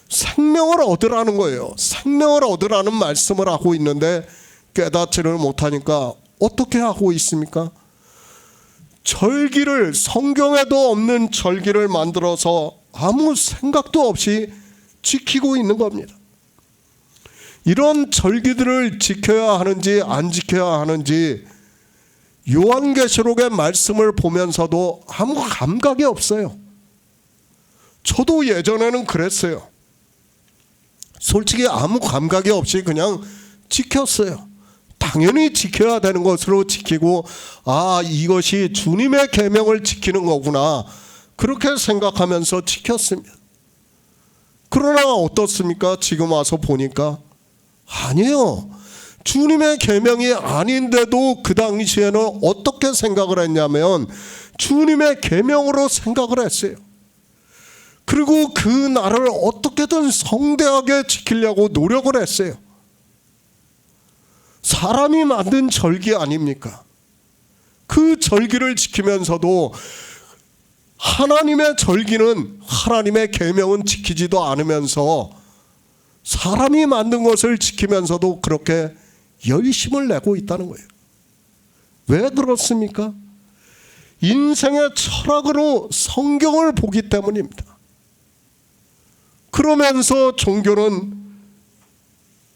생명을 얻으라는 거예요. 생명을 얻으라는 말씀을 하고 있는데 깨닫지를 못하니까 어떻게 하고 있습니까? 절기를, 성경에도 없는 절기를 만들어서 아무 생각도 없이 지키고 있는 겁니다. 이런 절기들을 지켜야 하는지 안 지켜야 하는지 요한계시록의 말씀을 보면서도 아무 감각이 없어요. 저도 예전에는 그랬어요. 솔직히 아무 감각이 없이 그냥 지켰어요. 당연히 지켜야 되는 것으로 지키고, 아, 이것이 주님의 계명을 지키는 거구나, 그렇게 생각하면서 지켰습니다. 그러나 어떻습니까? 지금 와서 보니까 아니에요. 주님의 계명이 아닌데도 그 당시에는 어떻게 생각을 했냐면 주님의 계명으로 생각을 했어요. 그 그리고 그 날을 어떻게든 성대하게 지키려고 노력을 했어요. 사람이 만든 절기 아닙니까? 그 절기를 지키면서도 하나님의 절기는, 하나님의 계명은 지키지도 않으면서 사람이 만든 것을 지키면서도 그렇게 열심을 내고 있다는 거예요. 왜 그렇습니까? 인생의 철학으로 성경을 보기 때문입니다. 그러면서 종교는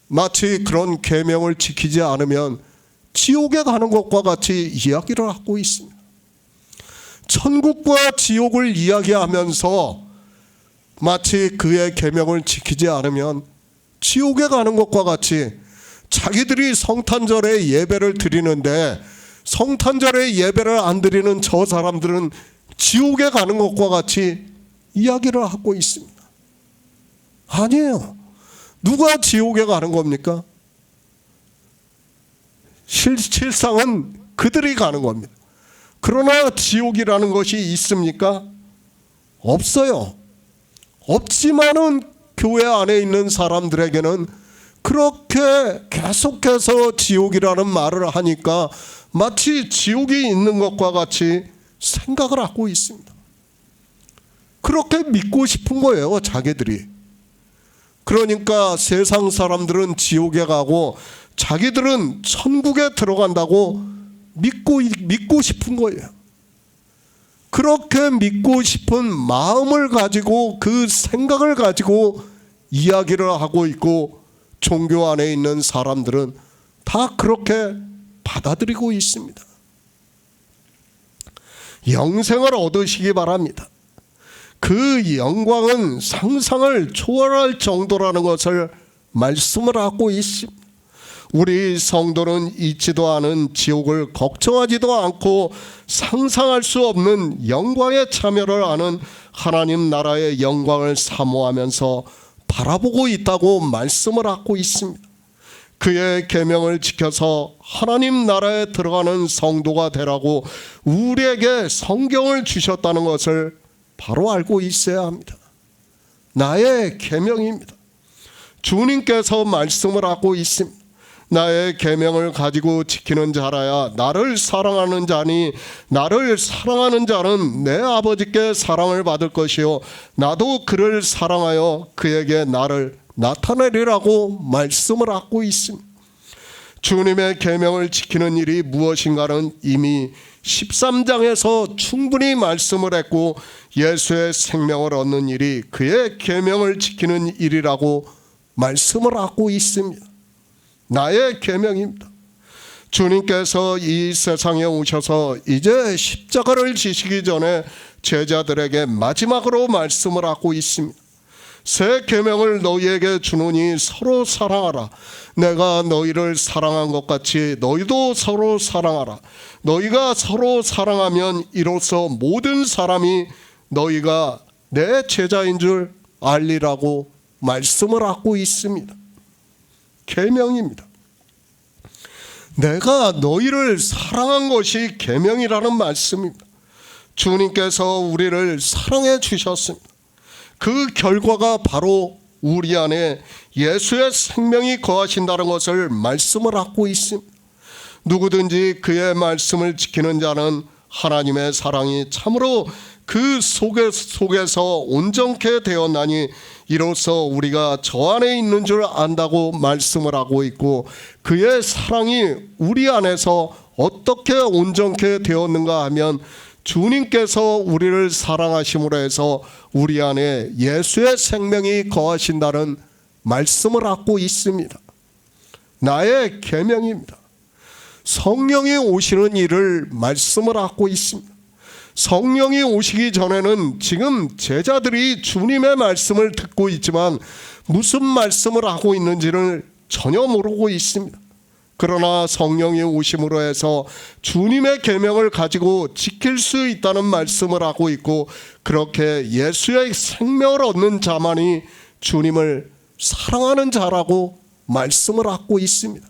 마치 그런 계명을 지키지 않으면 지옥에 가는 것과 같이 이야기를 하고 있습니다. 천국과 지옥을 이야기하면서 마치 그의 계명을 지키지 않으면 지옥에 가는 것과 같이, 자기들이 성탄절에 예배를 드리는데 성탄절에 예배를 안 드리는 저 사람들은 지옥에 가는 것과 같이 이야기를 하고 있습니다. 아니에요. 누가 지옥에 가는 겁니까? 실상은 그들이 가는 겁니다. 그러나 지옥이라는 것이 있습니까? 없어요. 없지만은 교회 안에 있는 사람들에게는 그렇게 계속해서 지옥이라는 말을 하니까 마치 지옥이 있는 것과 같이 생각을 하고 있습니다. 그렇게 믿고 싶은 거예요, 자기들이. 그러니까 세상 사람들은 지옥에 가고 자기들은 천국에 들어간다고 믿고 싶은 거예요. 그렇게 믿고 싶은 마음을 가지고, 그 생각을 가지고 이야기를 하고 있고, 종교 안에 있는 사람들은 다 그렇게 받아들이고 있습니다. 영생을 얻으시기 바랍니다. 그 영광은 상상을 초월할 정도라는 것을 말씀을 하고 있습니다. 우리 성도는 있지도 않은 지옥을 걱정하지도 않고 상상할 수 없는 영광에 참여를 하는 하나님 나라의 영광을 사모하면서 바라보고 있다고 말씀을 하고 있습니다. 그의 계명을 지켜서 하나님 나라에 들어가는 성도가 되라고 우리에게 성경을 주셨다는 것을 바로 알고 있어야 합니다. 나의 계명입니다. 주님께서 말씀을 하고 있습니다. 나의 계명을 가지고 지키는 자라야 나를 사랑하는 자니, 나를 사랑하는 자는 내 아버지께 사랑을 받을 것이요 나도 그를 사랑하여 그에게 나를 나타내리라고 말씀을 하고 있습니다. 주님의 계명을 지키는 일이 무엇인가는 이미 13장에서 충분히 말씀을 했고, 예수의 생명을 얻는 일이 그의 계명을 지키는 일이라고 말씀을 하고 있습니다. 나의 계명입니다. 주님께서 이 세상에 오셔서 이제 십자가를 지시기 전에 제자들에게 마지막으로 말씀을 하고 있습니다. 새 계명을 너희에게 주노니 서로 사랑하라. 내가 너희를 사랑한 것 같이 너희도 서로 사랑하라. 너희가 서로 사랑하면 이로써 모든 사람이 너희가 내 제자인 줄 알리라고 말씀을 하고 있습니다. 계명입니다. 내가 너희를 사랑한 것이 계명이라는 말씀입니다. 주님께서 우리를 사랑해 주셨습니다. 그 결과가 바로 우리 안에 예수의 생명이 거하신다는 것을 말씀을 하고 있습니다. 누구든지 그의 말씀을 지키는 자는 하나님의 사랑이 참으로 그 속에서 온전케 되었나니 이로써 우리가 저 안에 있는 줄 안다고 말씀을 하고 있고, 그의 사랑이 우리 안에서 어떻게 온전케 되었는가 하면 주님께서 우리를 사랑하심으로 해서 우리 안에 예수의 생명이 거하신다는 말씀을 하고 있습니다. 나의 계명입니다. 성령이 오시는 일을 말씀을 하고 있습니다. 성령이 오시기 전에는 지금 제자들이 주님의 말씀을 듣고 있지만 무슨 말씀을 하고 있는지를 전혀 모르고 있습니다. 그러나 성령이 오심으로 해서 주님의 계명을 가지고 지킬 수 있다는 말씀을 하고 있고, 그렇게 예수의 생명을 얻는 자만이 주님을 사랑하는 자라고 말씀을 하고 있습니다.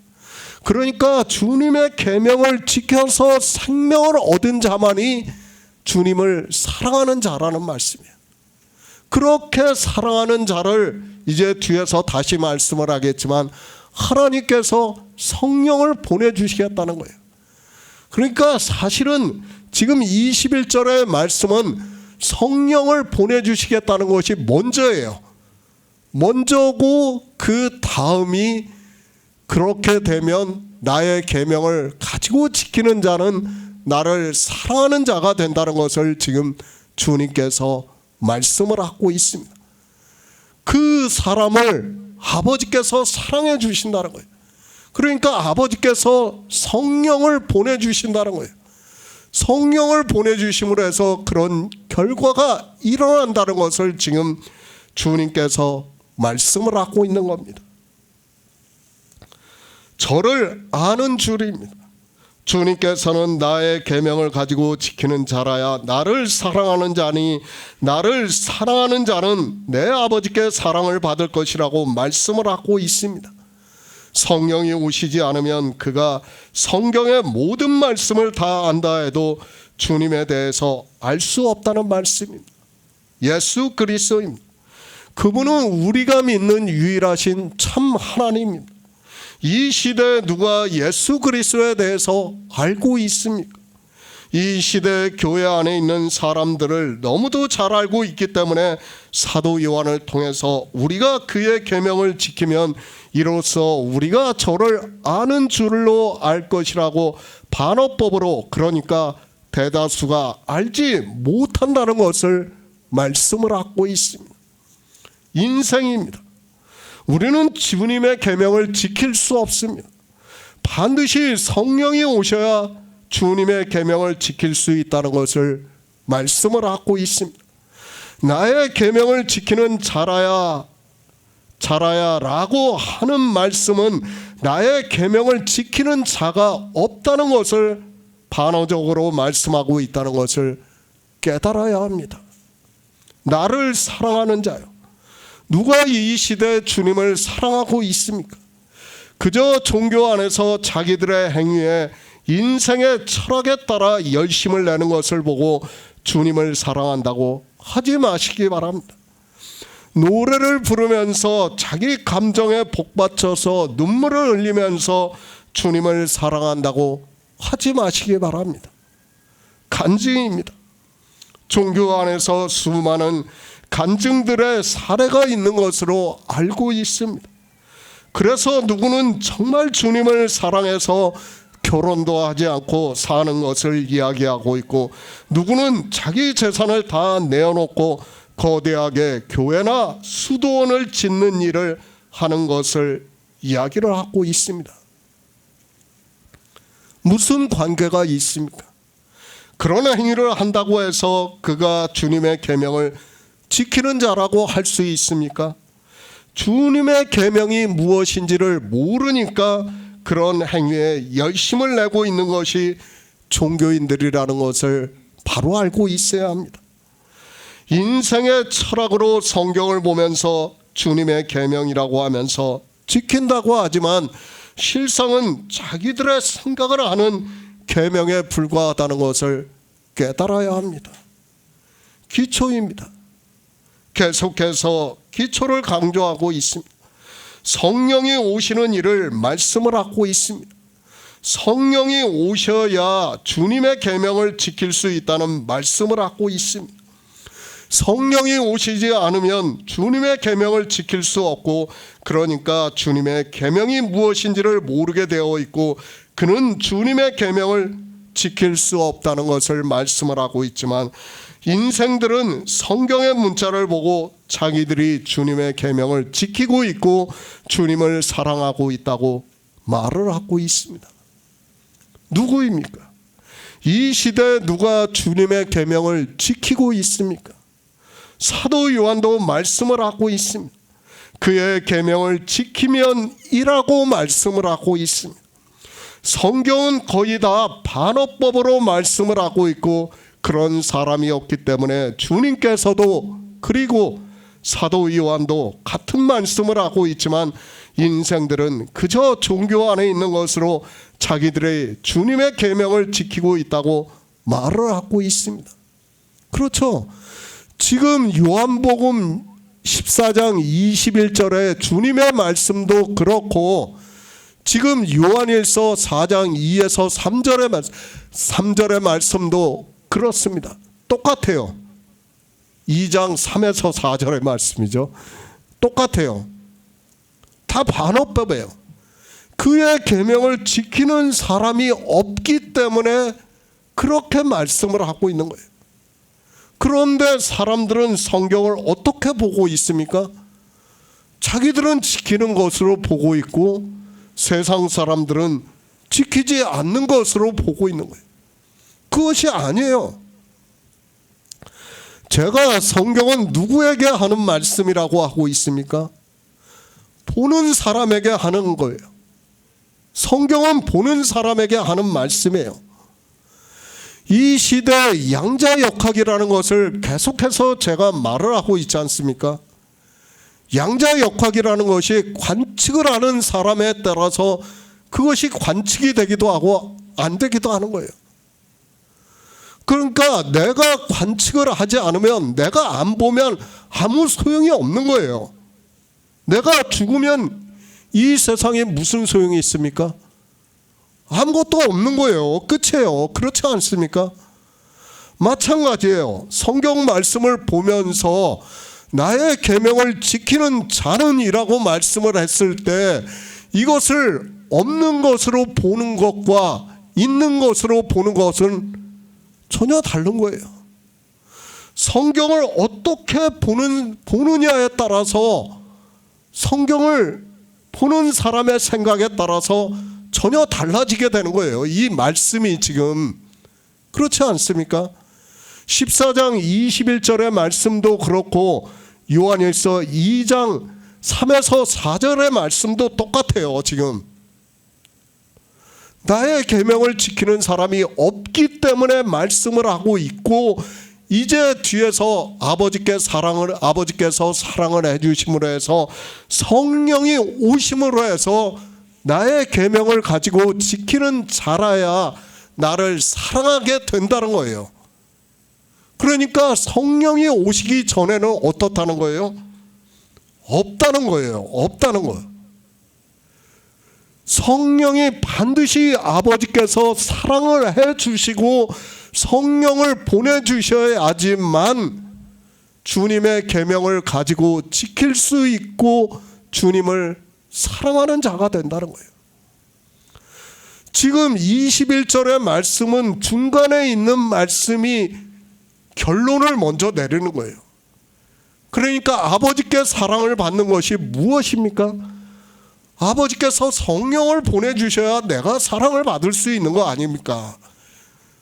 그러니까 주님의 계명을 지켜서 생명을 얻은 자만이 주님을 사랑하는 자라는 말씀이에요. 그렇게 사랑하는 자를 이제 뒤에서 다시 말씀을 하겠지만 하나님께서 성령을 보내주시겠다는 거예요. 그러니까 사실은 지금 21절의 말씀은 성령을 보내주시겠다는 것이 먼저예요. 먼저고 그 다음이 그렇게 되면 나의 계명을 가지고 지키는 자는 나를 사랑하는 자가 된다는 것을 지금 주님께서 말씀을 하고 있습니다. 그 사람을 아버지께서 사랑해 주신다는 거예요. 그러니까 아버지께서 성령을 보내주신다는 거예요. 성령을 보내주심으로 해서 그런 결과가 일어난다는 것을 지금 주님께서 말씀을 하고 있는 겁니다. 저를 아는 줄입니다. 주님께서는 나의 계명을 가지고 지키는 자라야 나를 사랑하는 자니 나를 사랑하는 자는 내 아버지께 사랑을 받을 것이라고 말씀을 하고 있습니다. 성령이 오시지 않으면 그가 성경의 모든 말씀을 다 안다 해도 주님에 대해서 알 수 없다는 말씀입니다. 예수 그리스도입니다. 그분은 우리가 믿는 유일하신 참 하나님입니다. 이 시대에 누가 예수 그리스도에 대해서 알고 있습니까? 이 시대 교회 안에 있는 사람들을 너무도 잘 알고 있기 때문에 사도 요한을 통해서 우리가 그의 계명을 지키면 이로써 우리가 저를 아는 줄로 알 것이라고 반어법으로, 그러니까 대다수가 알지 못한다는 것을 말씀을 하고 있습니다. 인생입니다. 우리는 주님의 계명을 지킬 수 없습니다. 반드시 성령이 오셔야 주님의 계명을 지킬 수 있다는 것을 말씀을 하고 있습니다. 나의 계명을 지키는 자라야라고 하는 말씀은 나의 계명을 지키는 자가 없다는 것을 반어적으로 말씀하고 있다는 것을 깨달아야 합니다. 나를 사랑하는 자요. 누가 이 시대에 주님을 사랑하고 있습니까? 그저 종교 안에서 자기들의 행위에 인생의 철학에 따라 열심을 내는 것을 보고 주님을 사랑한다고 하지 마시기 바랍니다. 노래를 부르면서 자기 감정에 복받쳐서 눈물을 흘리면서 주님을 사랑한다고 하지 마시기 바랍니다. 간증입니다. 종교 안에서 수많은 간증들의 사례가 있는 것으로 알고 있습니다. 그래서 누구는 정말 주님을 사랑해서 결혼도 하지 않고 사는 것을 이야기하고 있고, 누구는 자기 재산을 다 내어놓고 거대하게 교회나 수도원을 짓는 일을 하는 것을 이야기를 하고 있습니다. 무슨 관계가 있습니까? 그런 행위를 한다고 해서 그가 주님의 계명을 지키는 자라고 할 수 있습니까? 주님의 계명이 무엇인지를 모르니까 그런 행위에 열심을 내고 있는 것이 종교인들이라는 것을 바로 알고 있어야 합니다. 인생의 철학으로 성경을 보면서 주님의 계명이라고 하면서 지킨다고 하지만 실상은 자기들의 생각을 하는 계명에 불과하다는 것을 깨달아야 합니다. 기초입니다. 계속해서 기초를 강조하고 있습니다. 성령이 오시는 일을 말씀을 하고 있습니다. 성령이 오셔야 주님의 계명을 지킬 수 있다는 말씀을 하고 있습니다. 성령이 오시지 않으면 주님의 계명을 지킬 수 없고, 그러니까 주님의 계명이 무엇인지를 모르게 되어 있고 그는 주님의 계명을 지킬 수 없다는 것을 말씀을 하고 있지만, 인생들은 성경의 문자를 보고 자기들이 주님의 계명을 지키고 있고 주님을 사랑하고 있다고 말을 하고 있습니다. 누구입니까? 이 시대에 누가 주님의 계명을 지키고 있습니까? 사도 요한도 말씀을 하고 있습니다. 그의 계명을 지키면 이라고 말씀을 하고 있습니다. 성경은 거의 다 반어법으로 말씀을 하고 있고, 그런 사람이 없기 때문에 주님께서도 그리고 사도 요한도 같은 말씀을 하고 있지만, 인생들은 그저 종교 안에 있는 것으로 자기들의 주님의 계명을 지키고 있다고 말을 하고 있습니다. 그렇죠. 지금 요한복음 14장 21절에 주님의 말씀도 그렇고 지금 요한일서 4장 2에서 3절의 말씀도 그렇습니다. 똑같아요. 2장 3에서 4절의 말씀이죠. 똑같아요. 다 반어법이에요. 그의 계명을 지키는 사람이 없기 때문에 그렇게 말씀을 하고 있는 거예요. 그런데 사람들은 성경을 어떻게 보고 있습니까? 자기들은 지키는 것으로 보고 있고 세상 사람들은 지키지 않는 것으로 보고 있는 거예요. 그것이 아니에요. 제가 성경은 누구에게 하는 말씀이라고 하고 있습니까? 보는 사람에게 하는 거예요. 성경은 보는 사람에게 하는 말씀이에요. 이 시대 양자역학이라는 것을 계속해서 제가 말을 하고 있지 않습니까? 양자역학이라는 것이 관측을 하는 사람에 따라서 그것이 관측이 되기도 하고 안 되기도 하는 거예요. 그러니까 내가 관측을 하지 않으면, 내가 안 보면 아무 소용이 없는 거예요. 내가 죽으면 이 세상에 무슨 소용이 있습니까? 아무것도 없는 거예요. 끝이에요. 그렇지 않습니까? 마찬가지예요. 성경 말씀을 보면서 나의 계명을 지키는 자는이라고 말씀을 했을 때 이것을 없는 것으로 보는 것과 있는 것으로 보는 것은 전혀 다른 거예요. 성경을 어떻게 보느냐에 따라서, 성경을 보는 사람의 생각에 따라서 전혀 달라지게 되는 거예요. 이 말씀이 지금 그렇지 않습니까? 14장 21절의 말씀도 그렇고 요한일서 2장 3에서 4절의 말씀도 똑같아요. 지금 나의 계명을 지키는 사람이 없기 때문에 말씀을 하고 있고, 이제 뒤에서 아버지께서 사랑을 해주심으로 해서 성령이 오심으로 해서 나의 계명을 가지고 지키는 자라야 나를 사랑하게 된다는 거예요. 그러니까 성령이 오시기 전에는 어떻다는 거예요? 없다는 거예요. 없다는 거예요. 성령이 반드시 아버지께서 사랑을 해주시고 성령을 보내주셔야지만 주님의 계명을 가지고 지킬 수 있고 주님을 사랑하는 자가 된다는 거예요. 지금 21절의 말씀은 중간에 있는 말씀이 결론을 먼저 내리는 거예요. 그러니까 아버지께 사랑을 받는 것이 무엇입니까? 아버지께서 성령을 보내주셔야 내가 사랑을 받을 수 있는 거 아닙니까?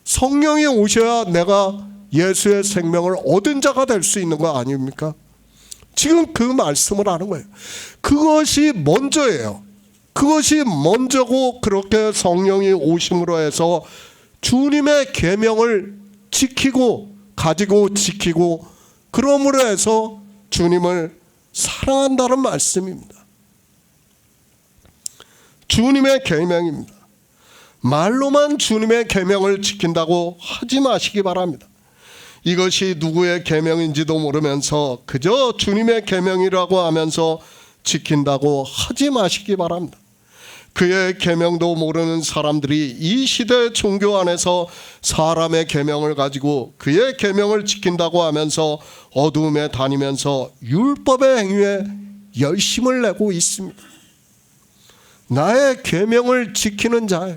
성령이 오셔야 내가 예수의 생명을 얻은 자가 될 수 있는 거 아닙니까? 지금 그 말씀을 하는 거예요. 그것이 먼저예요. 그것이 먼저고, 그렇게 성령이 오심으로 해서 주님의 계명을 지키고 가지고 지키고, 그러므로 해서 주님을 사랑한다는 말씀입니다. 주님의 계명입니다. 말로만 주님의 계명을 지킨다고 하지 마시기 바랍니다. 이것이 누구의 계명인지도 모르면서 그저 주님의 계명이라고 하면서 지킨다고 하지 마시기 바랍니다. 그의 계명도 모르는 사람들이 이 시대 종교 안에서 사람의 계명을 가지고 그의 계명을 지킨다고 하면서 어두움에 다니면서 율법의 행위에 열심을 내고 있습니다. 나의 계명을 지키는 자예요.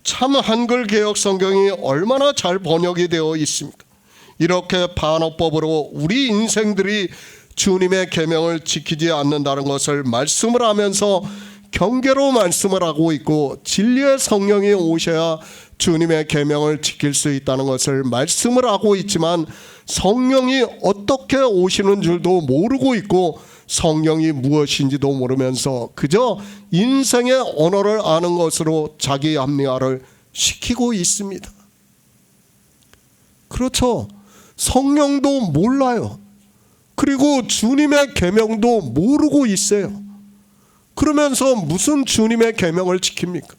참 한글 개역 성경이 얼마나 잘 번역이 되어 있습니까? 이렇게 반어법으로 우리 인생들이 주님의 계명을 지키지 않는다는 것을 말씀을 하면서 경계로 말씀을 하고 있고, 진리의 성령이 오셔야 주님의 계명을 지킬 수 있다는 것을 말씀을 하고 있지만, 성령이 어떻게 오시는 줄도 모르고 있고 성령이 무엇인지도 모르면서 그저 인생의 언어를 아는 것으로 자기 합리화를 시키고 있습니다. 그렇죠. 성령도 몰라요. 그리고 주님의 계명도 모르고 있어요. 그러면서 무슨 주님의 계명을 지킵니까?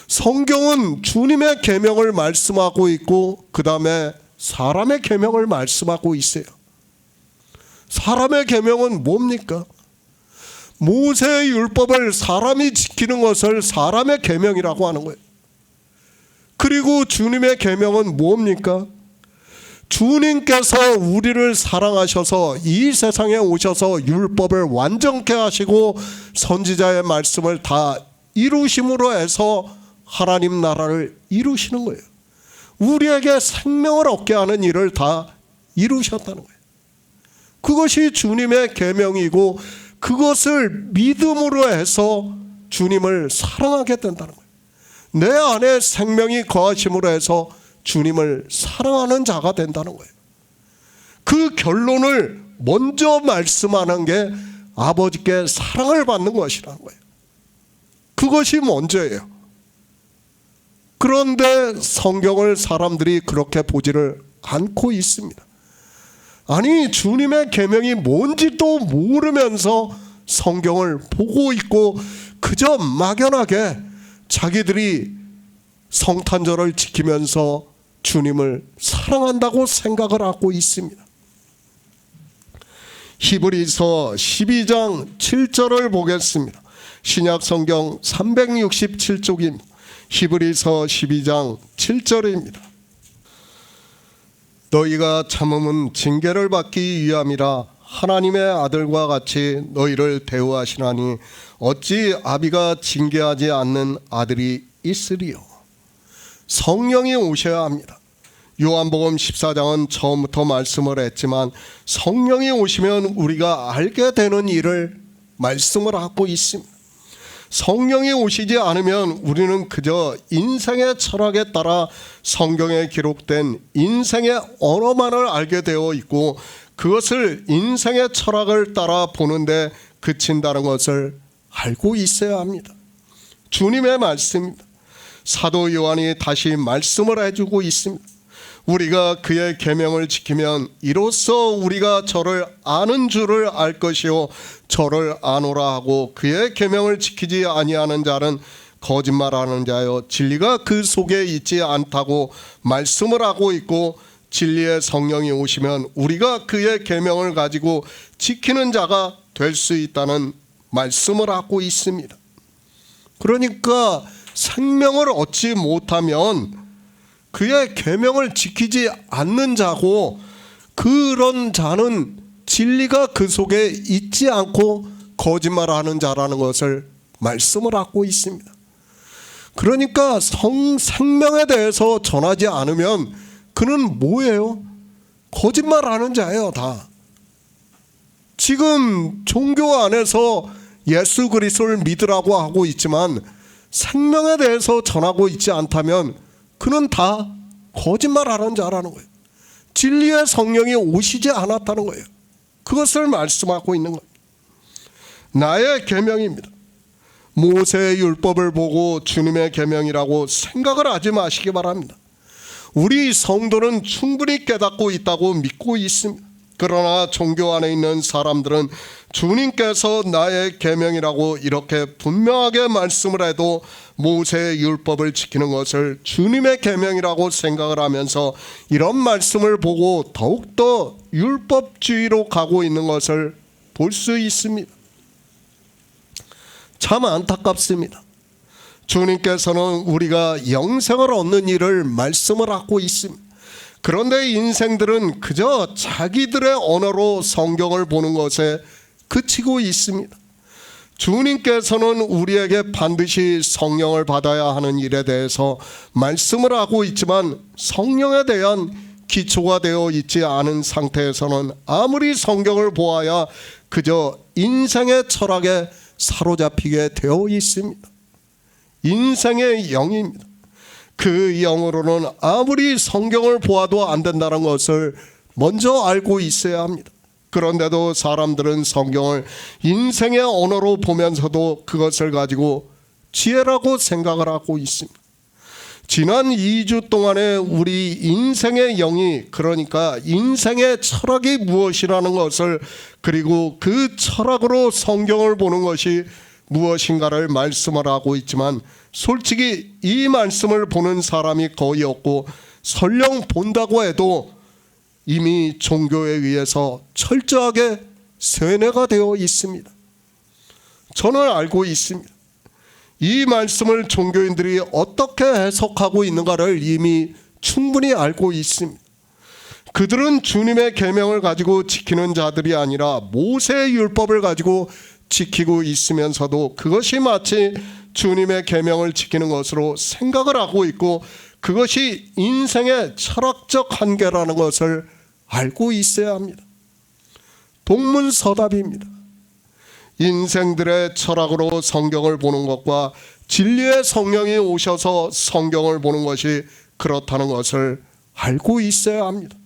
성경은 주님의 계명을 말씀하고 있고 그 다음에 사람의 계명을 말씀하고 있어요. 사람의 계명은 뭡니까? 모세의 율법을 사람이 지키는 것을 사람의 계명이라고 하는 거예요. 그리고 주님의 계명은 뭡니까? 주님께서 우리를 사랑하셔서 이 세상에 오셔서 율법을 완전케 하시고 선지자의 말씀을 다 이루심으로 해서 하나님 나라를 이루시는 거예요. 우리에게 생명을 얻게 하는 일을 다 이루셨다는 거예요. 그것이 주님의 계명이고 그것을 믿음으로 해서 주님을 사랑하게 된다는 거예요. 내 안에 생명이 거하심으로 해서 주님을 사랑하는 자가 된다는 거예요. 그 결론을 먼저 말씀하는 게 아버지께 사랑을 받는 것이라는 거예요. 그것이 먼저예요. 그런데 성경을 사람들이 그렇게 보지를 않고 있습니다. 아니, 주님의 계명이 뭔지도 모르면서 성경을 보고 있고 그저 막연하게 자기들이 성탄절을 지키면서 주님을 사랑한다고 생각을 하고 있습니다. 히브리서 12장 7절을 보겠습니다. 신약 성경 367쪽입니다. 히브리서 12장 7절입니다. 너희가 참음은 징계를 받기 위함이라 하나님의 아들과 같이 너희를 대우하시나니 어찌 아비가 징계하지 않는 아들이 있으리요. 성령이 오셔야 합니다. 요한복음 14장은 처음부터 말씀을 했지만 성령이 오시면 우리가 알게 되는 일을 말씀을 하고 있습니다. 성령이 오시지 않으면 우리는 그저 인생의 철학에 따라 성경에 기록된 인생의 언어만을 알게 되어 있고 그것을 인생의 철학을 따라 보는데 그친다는 것을 알고 있어야 합니다. 주님의 말씀입니다. 사도 요한이 다시 말씀을 해주고 있습니다. 우리가 그의 계명을 지키면 이로써 우리가 저를 아는 줄을 알 것이요 저를 아노라 하고 그의 계명을 지키지 아니하는 자는 거짓말하는 자요 진리가 그 속에 있지 않다고 말씀을 하고 있고 진리의 성령이 오시면 우리가 그의 계명을 가지고 지키는 자가 될 수 있다는 말씀을 하고 있습니다. 그러니까 생명을 얻지 못하면 그의 계명을 지키지 않는 자고 그런 자는 진리가 그 속에 있지 않고 거짓말하는 자라는 것을 말씀을 하고 있습니다. 그러니까 생명에 대해서 전하지 않으면 그는 뭐예요? 거짓말하는 자예요, 다. 지금 종교 안에서 예수 그리스도를 믿으라고 하고 있지만 생명에 대해서 전하고 있지 않다면 그는 다 거짓말하는 자라는 거예요. 진리의 성령이 오시지 않았다는 거예요. 그것을 말씀하고 있는 거예요. 나의 계명입니다. 모세의 율법을 보고 주님의 계명이라고 생각을 하지 마시기 바랍니다. 우리 성도는 충분히 깨닫고 있다고 믿고 있습니다. 그러나 종교 안에 있는 사람들은 주님께서 나의 계명이라고 이렇게 분명하게 말씀을 해도 모세의 율법을 지키는 것을 주님의 계명이라고 생각을 하면서 이런 말씀을 보고 더욱더 율법주의로 가고 있는 것을 볼 수 있습니다. 참 안타깝습니다. 주님께서는 우리가 영생을 얻는 일을 말씀을 하고 있습니다. 그런데 인생들은 그저 자기들의 언어로 성경을 보는 것에 그치고 있습니다. 주님께서는 우리에게 반드시 성령을 받아야 하는 일에 대해서 말씀을 하고 있지만 성령에 대한 기초가 되어 있지 않은 상태에서는 아무리 성경을 보아야 그저 인생의 철학에 사로잡히게 되어 있습니다. 인생의 영입니다. 그 영으로는 아무리 성경을 보아도 안 된다는 것을 먼저 알고 있어야 합니다. 그런데도 사람들은 성경을 인생의 언어로 보면서도 그것을 가지고 지혜라고 생각을 하고 있습니다. 지난 2주 동안에 우리 인생의 영이, 그러니까 인생의 철학이 무엇이라는 것을, 그리고 그 철학으로 성경을 보는 것이 무엇인가를 말씀을 하고 있지만 솔직히 이 말씀을 보는 사람이 거의 없고 설령 본다고 해도 이미 종교에 의해서 철저하게 세뇌가 되어 있습니다. 저는 알고 있습니다. 이 말씀을 종교인들이 어떻게 해석하고 있는가를 이미 충분히 알고 있습니다. 그들은 주님의 계명을 가지고 지키는 자들이 아니라 모세의 율법을 가지고 지키고 있으면서도 그것이 마치 주님의 계명을 지키는 것으로 생각을 하고 있고 그것이 인생의 철학적 한계라는 것을 알고 있어야 합니다. 동문서답입니다. 인생들의 철학으로 성경을 보는 것과 진리의 성령이 오셔서 성경을 보는 것이 그렇다는 것을 알고 있어야 합니다.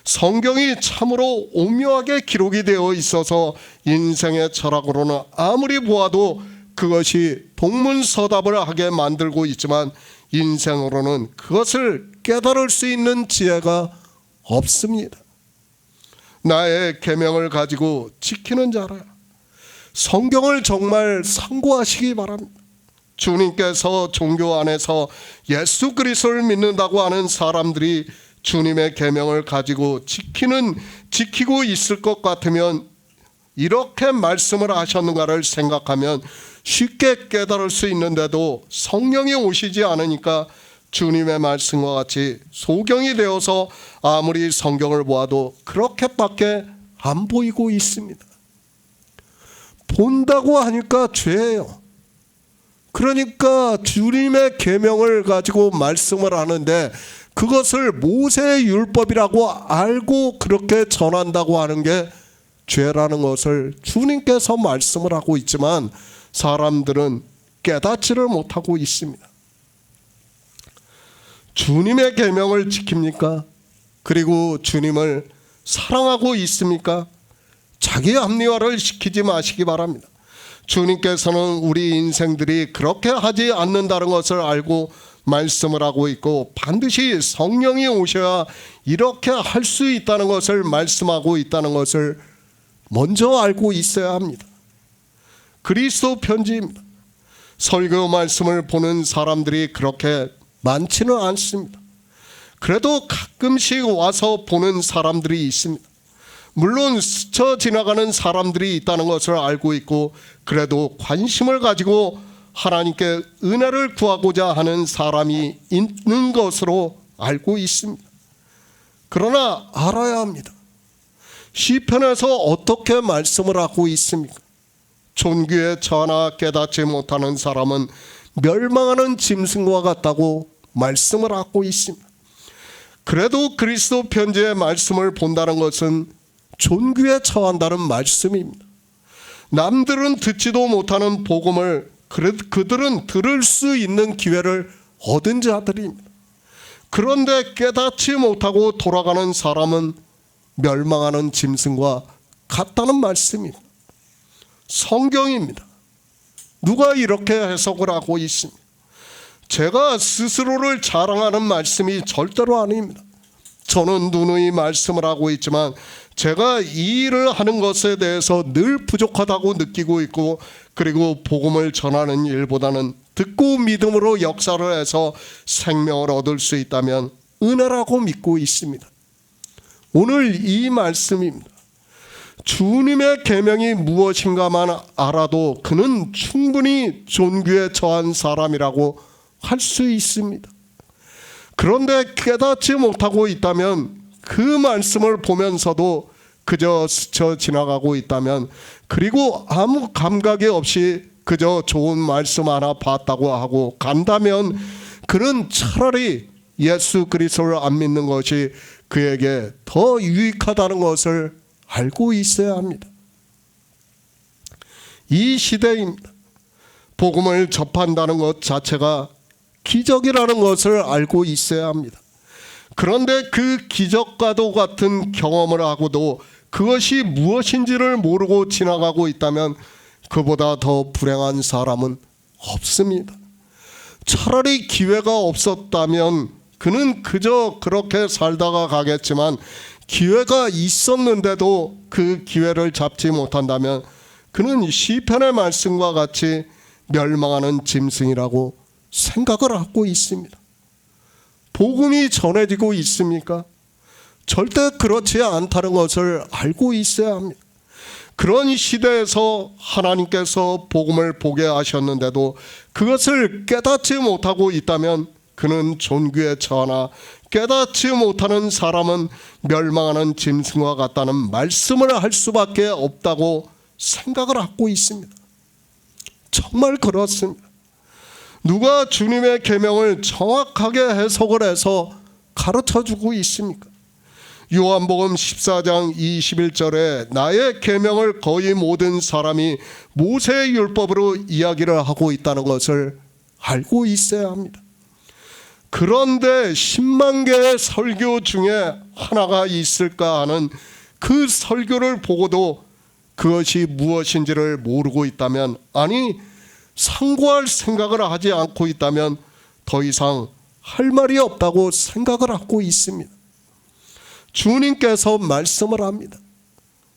성경이 참으로 오묘하게 기록이 되어 있어서 인생의 철학으로는 아무리 보아도 그것이 동문서답을 하게 만들고 있지만 인생으로는 그것을 깨달을 수 있는 지혜가 없습니다. 나의 계명을 가지고 지키는 자라. 성경을 정말 상고하시기 바랍니다. 주님께서 종교 안에서 예수 그리스도를 믿는다고 하는 사람들이 주님의 계명을 가지고 지키고 있을 것 같으면 이렇게 말씀을 하셨는가를 생각하면 쉽게 깨달을 수 있는데도 성령이 오시지 않으니까 주님의 말씀과 같이 소경이 되어서 아무리 성경을 보아도 그렇게밖에 안 보이고 있습니다. 본다고 하니까 죄예요. 그러니까 주님의 계명을 가지고 말씀을 하는데 그것을 모세의 율법이라고 알고 그렇게 전한다고 하는 게 죄라는 것을 주님께서 말씀을 하고 있지만 사람들은 깨닫지를 못하고 있습니다. 주님의 계명을 지킵니까? 그리고 주님을 사랑하고 있습니까? 자기 합리화를 시키지 마시기 바랍니다. 주님께서는 우리 인생들이 그렇게 하지 않는다는 것을 알고 말씀을 하고 있고 반드시 성령이 오셔야 이렇게 할 수 있다는 것을 말씀하고 있다는 것을 먼저 알고 있어야 합니다. 그리스도 편지입니다. 설교 말씀을 보는 사람들이 그렇게 많지는 않습니다. 그래도 가끔씩 와서 보는 사람들이 있습니다. 물론 스쳐 지나가는 사람들이 있다는 것을 알고 있고 그래도 관심을 가지고 하나님께 은혜를 구하고자 하는 사람이 있는 것으로 알고 있습니다. 그러나 알아야 합니다. 시편에서 어떻게 말씀을 하고 있습니까? 존귀에 처하나 깨닫지 못하는 사람은 멸망하는 짐승과 같다고 말씀을 하고 있습니다. 그래도 그리스도 편지의 말씀을 본다는 것은 존귀에 처한다는 말씀입니다. 남들은 듣지도 못하는 복음을 그들은 들을 수 있는 기회를 얻은 자들입니다. 그런데 깨닫지 못하고 돌아가는 사람은 멸망하는 짐승과 같다는 말씀입니다. 성경입니다. 누가 이렇게 해석을 하고 있습니다. 제가 스스로를 자랑하는 말씀이 절대로 아닙니다. 저는 누누이 말씀을 하고 있지만 제가 이 일을 하는 것에 대해서 늘 부족하다고 느끼고 있고 그리고 복음을 전하는 일보다는 듣고 믿음으로 역사를 해서 생명을 얻을 수 있다면 은혜라고 믿고 있습니다. 오늘 이 말씀입니다. 주님의 계명이 무엇인가만 알아도 그는 충분히 존귀에 처한 사람이라고 할 수 있습니다. 그런데 깨닫지 못하고 있다면 그 말씀을 보면서도 그저 스쳐 지나가고 있다면 그리고 아무 감각이 없이 그저 좋은 말씀 하나 봤다고 하고 간다면 그는 차라리 예수 그리스도를 안 믿는 것이 그에게 더 유익하다는 것을 알고 있어야 합니다. 이 시대입니다. 복음을 접한다는 것 자체가 기적이라는 것을 알고 있어야 합니다. 그런데 그 기적과도 같은 경험을 하고도 그것이 무엇인지를 모르고 지나가고 있다면 그보다 더 불행한 사람은 없습니다. 차라리 기회가 없었다면 그는 그저 그렇게 살다가 가겠지만 기회가 있었는데도 그 기회를 잡지 못한다면 그는 시편의 말씀과 같이 멸망하는 짐승이라고 생각을 하고 있습니다. 복음이 전해지고 있습니까? 절대 그렇지 않다는 것을 알고 있어야 합니다. 그런 시대에서 하나님께서 복음을 보게 하셨는데도 그것을 깨닫지 못하고 있다면 그는 존귀에 처하나 깨닫지 못하는 사람은 멸망하는 짐승과 같다는 말씀을 할 수밖에 없다고 생각을 하고 있습니다. 정말 그렇습니다. 누가 주님의 계명을 정확하게 해석을 해서 가르쳐주고 있습니까? 요한복음 14장 21절에 나의 계명을 거의 모든 사람이 모세의 율법으로 이야기를 하고 있다는 것을 알고 있어야 합니다. 그런데 10만 개의 설교 중에 하나가 있을까 하는 그 설교를 보고도 그것이 무엇인지를 모르고 있다면, 아니 상고할 생각을 하지 않고 있다면 더 이상 할 말이 없다고 생각을 하고 있습니다. 주님께서 말씀을 합니다.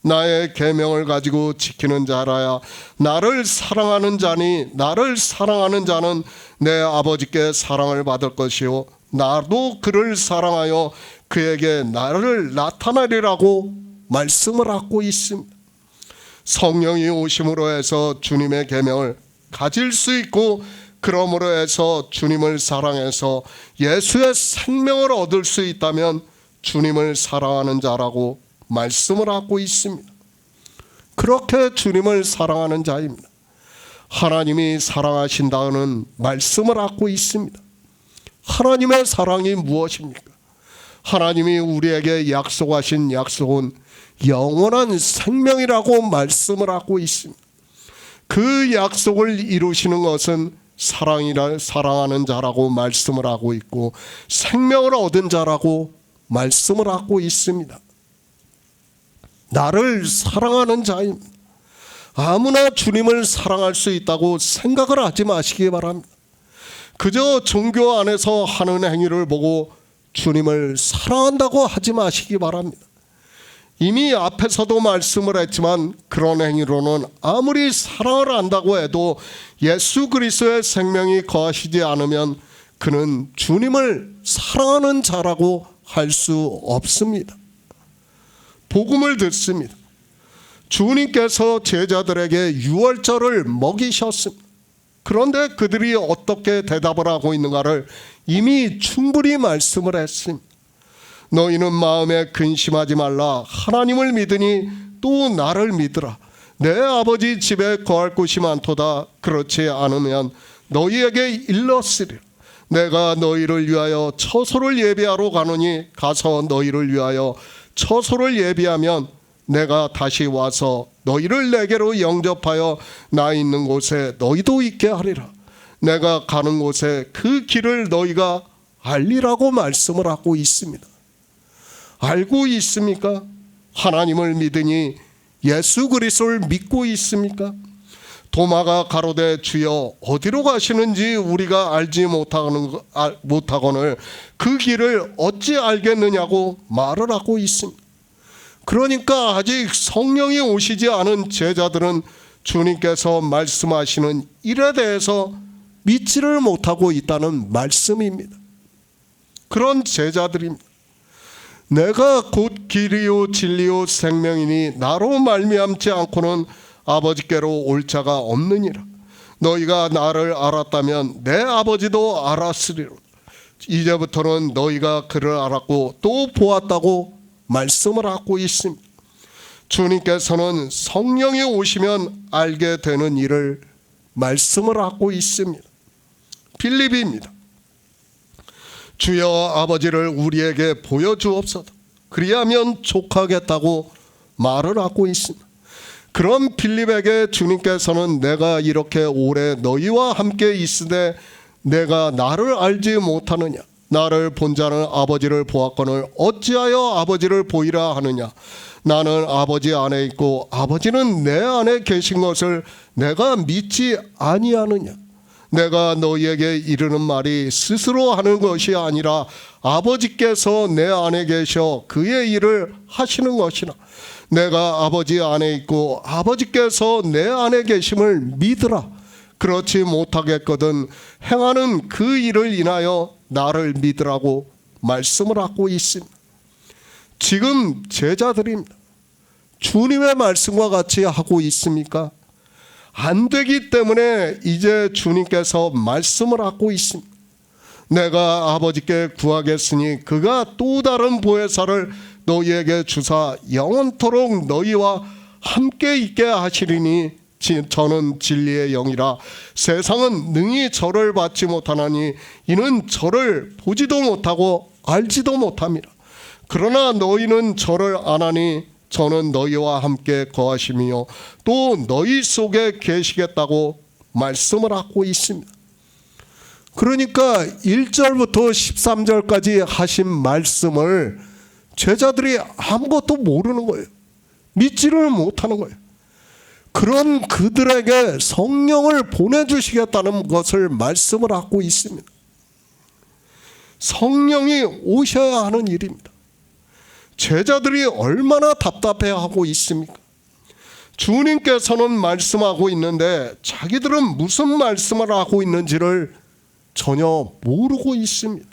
나의 계명을 가지고 지키는 자라야 나를 사랑하는 자니, 나를 사랑하는 자는 내 아버지께 사랑을 받을 것이요 나도 그를 사랑하여 그에게 나를 나타내리라고 말씀을 하고 있습니다. 성령이 오심으로 해서 주님의 계명을 가질 수 있고, 그러므로 해서 주님을 사랑해서 예수의 생명을 얻을 수 있다면 주님을 사랑하는 자라고 말씀을 하고 있습니다. 그렇게 주님을 사랑하는 자입니다. 하나님이 사랑하신다는 말씀을 하고 있습니다. 하나님의 사랑이 무엇입니까? 하나님이 우리에게 약속하신 약속은 영원한 생명이라고 말씀을 하고 있습니다. 그 약속을 이루시는 것은 사랑하는 자라고 말씀을 하고 있고, 생명을 얻은 자라고 말씀을 하고 있습니다. 나를 사랑하는 자입니다. 아무나 주님을 사랑할 수 있다고 생각을 하지 마시기 바랍니다. 그저 종교 안에서 하는 행위를 보고 주님을 사랑한다고 하지 마시기 바랍니다. 이미 앞에서도 말씀을 했지만 그런 행위로는 아무리 사랑을 한다고 해도 예수 그리스도의 생명이 거하시지 않으면 그는 주님을 사랑하는 자라고 할 수 없습니다. 복음을 듣습니다. 주님께서 제자들에게 유월절을 먹이셨습니다. 그런데 그들이 어떻게 대답을 하고 있는가를 이미 충분히 말씀을 했습니다. 너희는 마음에 근심하지 말라. 하나님을 믿으니 또 나를 믿으라. 내 아버지 집에 거할 곳이 많도다. 그렇지 않으면 너희에게 일렀으리라. 내가 너희를 위하여 처소를 예비하러 가노니 가서 너희를 위하여 처소를 예비하면 내가 다시 와서 너희를 내게로 영접하여 나 있는 곳에 너희도 있게 하리라. 내가 가는 곳에 그 길을 너희가 알리라고 말씀을 하고 있습니다. 알고 있습니까? 하나님을 믿으니 예수 그리스도를 믿고 있습니까? 도마가 가로되 주여 어디로 가시는지 우리가 알지 못하거늘 그 길을 어찌 알겠느냐고 말을 하고 있습니다. 그러니까 아직 성령이 오시지 않은 제자들은 주님께서 말씀하시는 일에 대해서 믿지를 못하고 있다는 말씀입니다. 그런 제자들입니다. 내가 곧 길이요 진리요 생명이니 나로 말미암지 않고는 아버지께로 올 자가 없느니라. 너희가 나를 알았다면 내 아버지도 알았으리라. 이제부터는 너희가 그를 알았고 또 보았다고 말씀을 하고 있습니다. 주님께서는 성령이 오시면 알게 되는 일을 말씀을 하고 있습니다. 빌립입니다. 주여 아버지를 우리에게 보여주옵소서. 그리하면 족하겠다고 말을 하고 있습니다. 그런 빌립에게 주님께서는 내가 이렇게 오래 너희와 함께 있으되 내가 나를 알지 못하느냐? 나를 본 자는 아버지를 보았거늘 어찌하여 아버지를 보이라 하느냐? 나는 아버지 안에 있고 아버지는 내 안에 계신 것을 내가 믿지 아니하느냐? 내가 너희에게 이르는 말이 스스로 하는 것이 아니라 아버지께서 내 안에 계셔 그의 일을 하시는 것이나 내가 아버지 안에 있고 아버지께서 내 안에 계심을 믿으라. 그렇지 못하겠거든 행하는 그 일을 인하여 나를 믿으라고 말씀을 하고 있습니다. 지금 제자들입니다. 주님의 말씀과 같이 하고 있습니까? 안 되기 때문에 이제 주님께서 말씀을 하고 있습니다. 내가 아버지께 구하겠으니 그가 또 다른 보혜사를 너희에게 주사 영원토록 너희와 함께 있게 하시리니 저는 진리의 영이라. 세상은 능히 저를 받지 못하나니 이는 저를 보지도 못하고 알지도 못함이라. 그러나 너희는 저를 아나니 저는 너희와 함께 거하시며 또 너희 속에 계시겠다고 말씀을 하고 있습니다. 그러니까 1절부터 13절까지 하신 말씀을 제자들이 아무것도 모르는 거예요. 믿지를 못하는 거예요. 그런 그들에게 성령을 보내주시겠다는 것을 말씀을 하고 있습니다. 성령이 오셔야 하는 일입니다. 제자들이 얼마나 답답해하고 있습니까? 주님께서는 말씀하고 있는데 자기들은 무슨 말씀을 하고 있는지를 전혀 모르고 있습니다.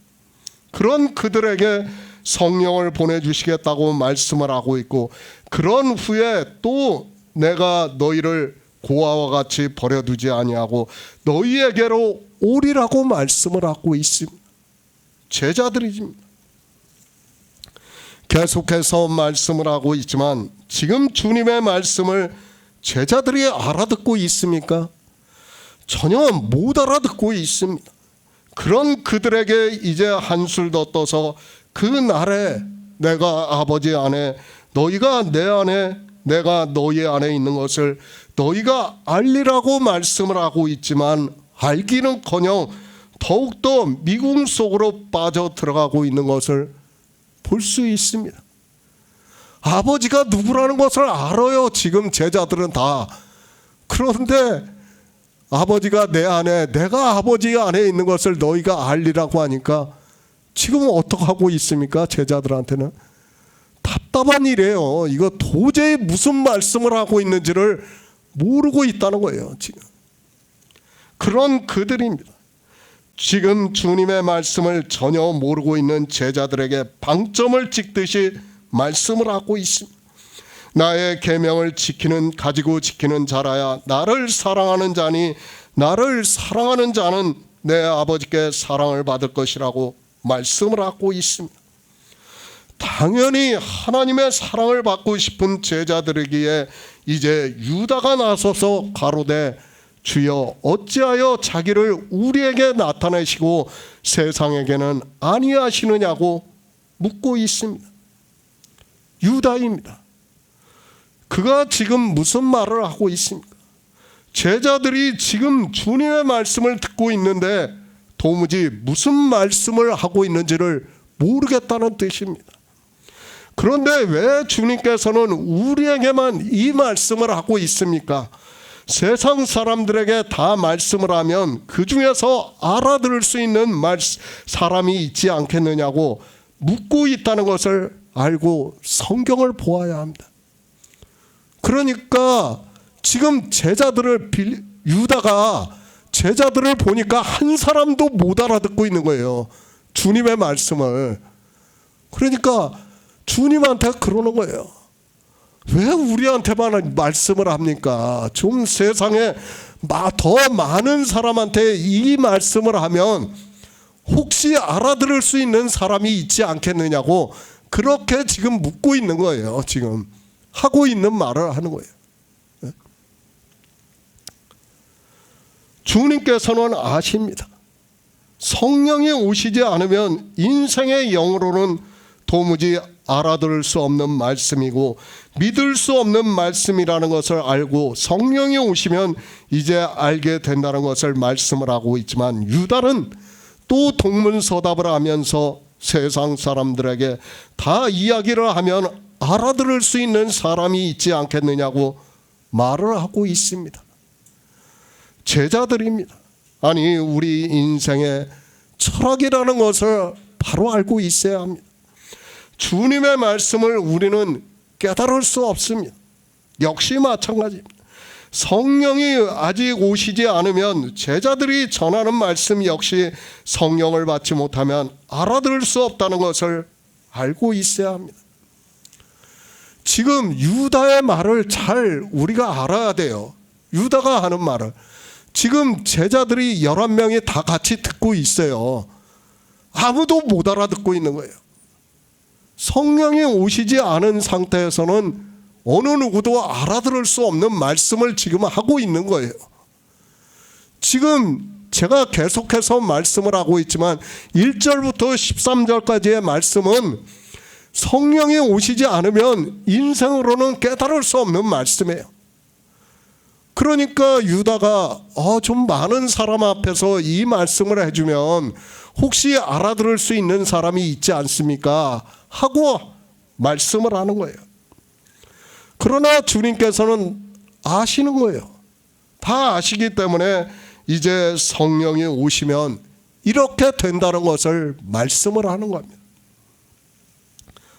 그런 그들에게 성령을 보내주시겠다고 말씀을 하고 있고, 그런 후에 또 내가 너희를 고아와 같이 버려두지 아니하고 너희에게로 오리라고 말씀을 하고 있습니다. 제자들이십니다. 계속해서 말씀을 하고 있지만 지금 주님의 말씀을 제자들이 알아듣고 있습니까? 전혀 못 알아듣고 있습니다. 그런 그들에게 이제 한술 더 떠서 그 날에 내가 아버지 안에 너희가 내 안에 내가 너희 안에 있는 것을 너희가 알리라고 말씀을 하고 있지만 알기는커녕 더욱더 미궁 속으로 빠져 들어가고 있는 것을 볼 수 있습니다. 아버지가 누구라는 것을 알아요. 지금 제자들은 다. 그런데 아버지가 내 안에 내가 아버지 안에 있는 것을 너희가 알리라고 하니까 지금 어떻게 하고 있습니까? 제자들한테는 답답한 일이에요. 이거 도저히 무슨 말씀을 하고 있는지를 모르고 있다는 거예요. 지금 그런 그들입니다. 지금 주님의 말씀을 전혀 모르고 있는 제자들에게 방점을 찍듯이 말씀을 하고 있습니다. 나의 계명을 가지고 지키는 자라야 나를 사랑하는 자니 나를 사랑하는 자는 내 아버지께 사랑을 받을 것이라고 말씀을 하고 있습니다. 당연히 하나님의 사랑을 받고 싶은 제자들이기에 이제 유다가 나서서 가로되 주여 어찌하여 자기를 우리에게 나타내시고 세상에게는 아니하시느냐고 묻고 있습니다. 유다입니다. 그가 지금 무슨 말을 하고 있습니까? 제자들이 지금 주님의 말씀을 듣고 있는데 도무지 무슨 말씀을 하고 있는지를 모르겠다는 뜻입니다. 그런데 왜 주님께서는 우리에게만 이 말씀을 하고 있습니까? 세상 사람들에게 다 말씀을 하면 그 중에서 알아들을 수 있는 사람이 있지 않겠느냐고 묻고 있다는 것을 알고 성경을 보아야 합니다. 그러니까 지금 유다가 제자들을 보니까 한 사람도 못 알아듣고 있는 거예요. 주님의 말씀을. 그러니까 주님한테 그러는 거예요. 왜 우리한테만 말씀을 합니까? 좀 세상에 더 많은 사람한테 이 말씀을 하면 혹시 알아들을 수 있는 사람이 있지 않겠느냐고 그렇게 지금 묻고 있는 거예요. 지금 하고 있는 말을 하는 거예요. 주님께서는 아십니다. 성령이 오시지 않으면 인생의 영으로는 도무지 알아들을 수 없는 말씀이고 믿을 수 없는 말씀이라는 것을 알고 성령이 오시면 이제 알게 된다는 것을 말씀을 하고 있지만 유다는 또 동문서답을 하면서 세상 사람들에게 다 이야기를 하면 알아들을 수 있는 사람이 있지 않겠느냐고 말을 하고 있습니다. 제자들입니다. 아니 우리 인생의 철학이라는 것을 바로 알고 있어야 합니다. 주님의 말씀을 우리는 깨달을 수 없습니다. 역시 마찬가지입니다. 성령이 아직 오시지 않으면 제자들이 전하는 말씀 역시 성령을 받지 못하면 알아들을 수 없다는 것을 알고 있어야 합니다. 지금 유다의 말을 잘 우리가 알아야 돼요. 유다가 하는 말을. 지금 제자들이 11명이 다 같이 듣고 있어요. 아무도 못 알아듣고 있는 거예요. 성령이 오시지 않은 상태에서는 어느 누구도 알아들을 수 없는 말씀을 지금 하고 있는 거예요. 지금 제가 계속해서 말씀을 하고 있지만 1절부터 13절까지의 말씀은 성령이 오시지 않으면 인생으로는 깨달을 수 없는 말씀이에요. 그러니까 유다가 좀 많은 사람 앞에서 이 말씀을 해주면 혹시 알아들을 수 있는 사람이 있지 않습니까? 하고 말씀을 하는 거예요. 그러나 주님께서는 아시는 거예요. 다 아시기 때문에 이제 성령이 오시면 이렇게 된다는 것을 말씀을 하는 겁니다.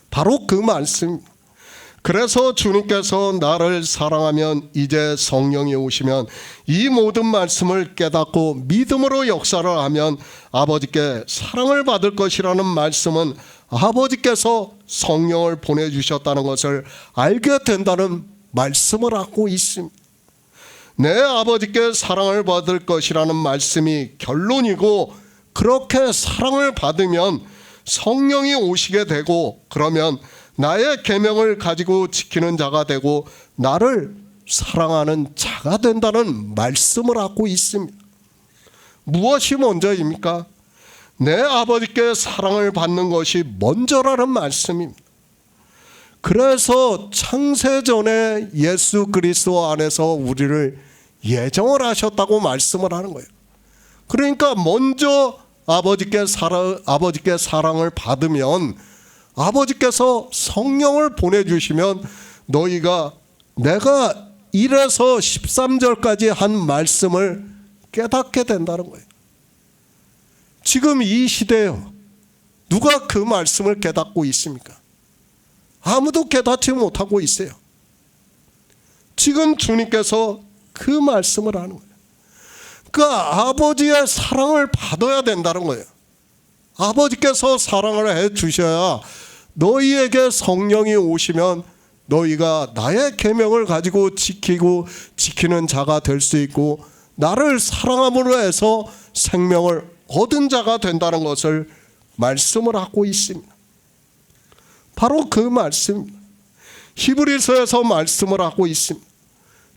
바로 그 말씀. 그래서 주님께서 나를 사랑하면 이제 성령이 오시면 이 모든 말씀을 깨닫고 믿음으로 역사를 하면 아버지께 사랑을 받을 것이라는 말씀은 아버지께서 성령을 보내주셨다는 것을 알게 된다는 말씀을 하고 있습니다. 내 아버지께 사랑을 받을 것이라는 말씀이 결론이고, 그렇게 사랑을 받으면 성령이 오시게 되고, 그러면 나의 계명을 가지고 지키는 자가 되고 나를 사랑하는 자가 된다는 말씀을 하고 있습니다. 무엇이 먼저입니까? 내 아버지께 사랑을 받는 것이 먼저라는 말씀입니다. 그래서 창세전에 예수 그리스도 안에서 우리를 예정을 하셨다고 말씀을 하는 거예요. 그러니까 먼저 아버지께 사랑을 받으면 아버지께서 성령을 보내주시면 너희가 내가 1에서 13절까지 한 말씀을 깨닫게 된다는 거예요. 지금 이 시대에요, 누가 그 말씀을 깨닫고 있습니까? 아무도 깨닫지 못하고 있어요. 지금 주님께서 그 말씀을 하는 거예요. 그러니까 아버지의 사랑을 받아야 된다는 거예요. 아버지께서 사랑을 해 주셔야 너희에게 성령이 오시면 너희가 나의 계명을 가지고 지키는 자가 될 수 있고, 나를 사랑함으로 해서 생명을 얻은 자가 된다는 것을 말씀을 하고 있습니다. 바로 그 말씀, 히브리서에서 말씀을 하고 있습니다.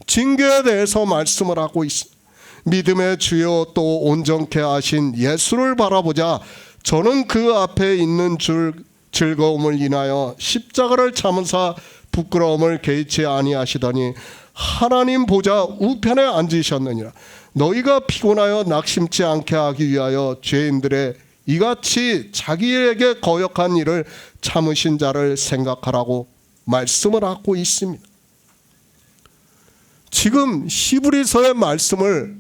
징계에 대해서 말씀을 하고 있습니다. 믿음의 주요 또 온전케 하신 예수를 바라보자. 저는 그 앞에 있는 즐거움을 인하여 십자가를 참으사 부끄러움을 개의치 아니하시더니 하나님 보좌 우편에 앉으셨느니라. 너희가 피곤하여 낙심치 않게 하기 위하여 죄인들의 이같이 자기에게 거역한 일을 참으신 자를 생각하라고 말씀을 하고 있습니다. 지금 히브리서의 말씀을,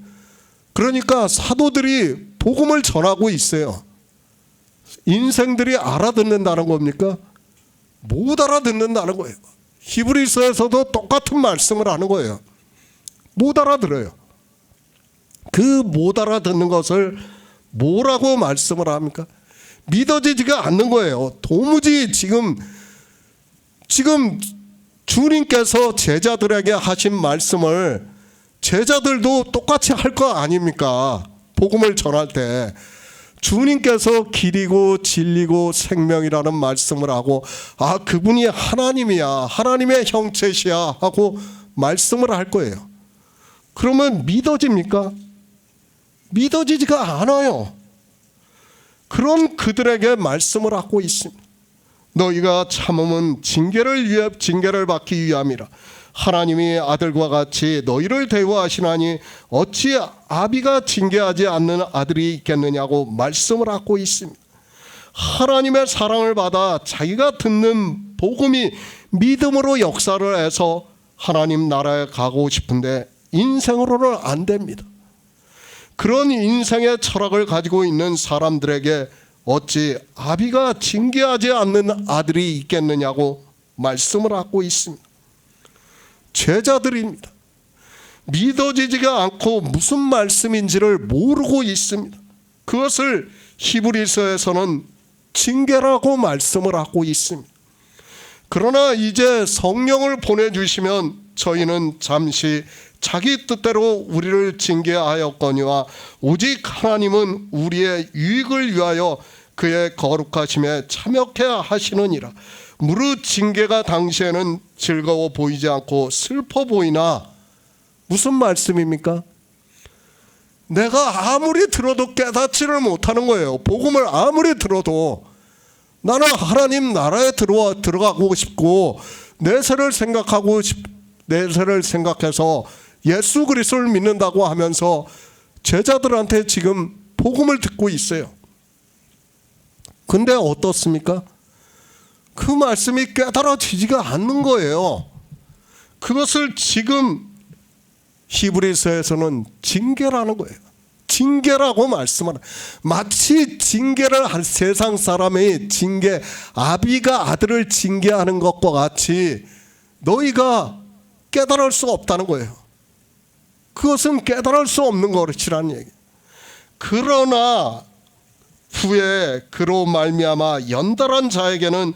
그러니까 사도들이 복음을 전하고 있어요. 인생들이 알아듣는다는 겁니까? 못 알아듣는다는 거예요. 히브리서에서도 똑같은 말씀을 하는 거예요. 못 알아들어요. 그 못 알아듣는 것을 뭐라고 말씀을 합니까? 믿어지지가 않는 거예요. 도무지 지금 주님께서 제자들에게 하신 말씀을 제자들도 똑같이 할 거 아닙니까? 복음을 전할 때 주님께서 길이고 진리고 생명이라는 말씀을 하고, 그분이 하나님이야, 하나님의 형체시야 하고 말씀을 할 거예요. 그러면 믿어집니까? 믿어지지가 않아요. 그런 그들에게 말씀을 하고 있습니다. 너희가 참음은 징계를 받기 위함이라. 하나님이 아들과 같이 너희를 대우하시나니 어찌 아비가 징계하지 않는 아들이 있겠느냐고 말씀을 하고 있습니다. 하나님의 사랑을 받아 자기가 듣는 복음이 믿음으로 역사를 해서 하나님 나라에 가고 싶은데 인생으로는 안 됩니다. 그런 인생의 철학을 가지고 있는 사람들에게 어찌 아비가 징계하지 않는 아들이 있겠느냐고 말씀을 하고 있습니다. 제자들입니다. 믿어지지가 않고 무슨 말씀인지를 모르고 있습니다. 그것을 히브리서에서는 징계라고 말씀을 하고 있습니다. 그러나 이제 성령을 보내주시면 저희는 잠시 자기 뜻대로 우리를 징계하였거니와 오직 하나님은 우리의 유익을 위하여 그의 거룩하심에 참여케 하시느니라. 무릇 징계가 당시에는 즐거워 보이지 않고 슬퍼 보이나, 무슨 말씀입니까? 내가 아무리 들어도 깨닫지를 못하는 거예요. 복음을 아무리 들어도 나는 하나님 나라에 들어가고 싶고 내세를 생각해서 예수 그리스도를 믿는다고 하면서 제자들한테 지금 복음을 듣고 있어요. 근데 어떻습니까? 그 말씀이 깨달아지지가 않는 거예요. 그것을 지금 히브리서에서는 징계라는 거예요. 징계라고 말씀하는, 마치 징계를 한 세상 사람의 징계, 아비가 아들을 징계하는 것과 같이 너희가 깨달을 수 없다는 거예요. 그것은 깨달을 수 없는 것이라는 얘기. 그러나 후에 그로 말미암아 연달한 자에게는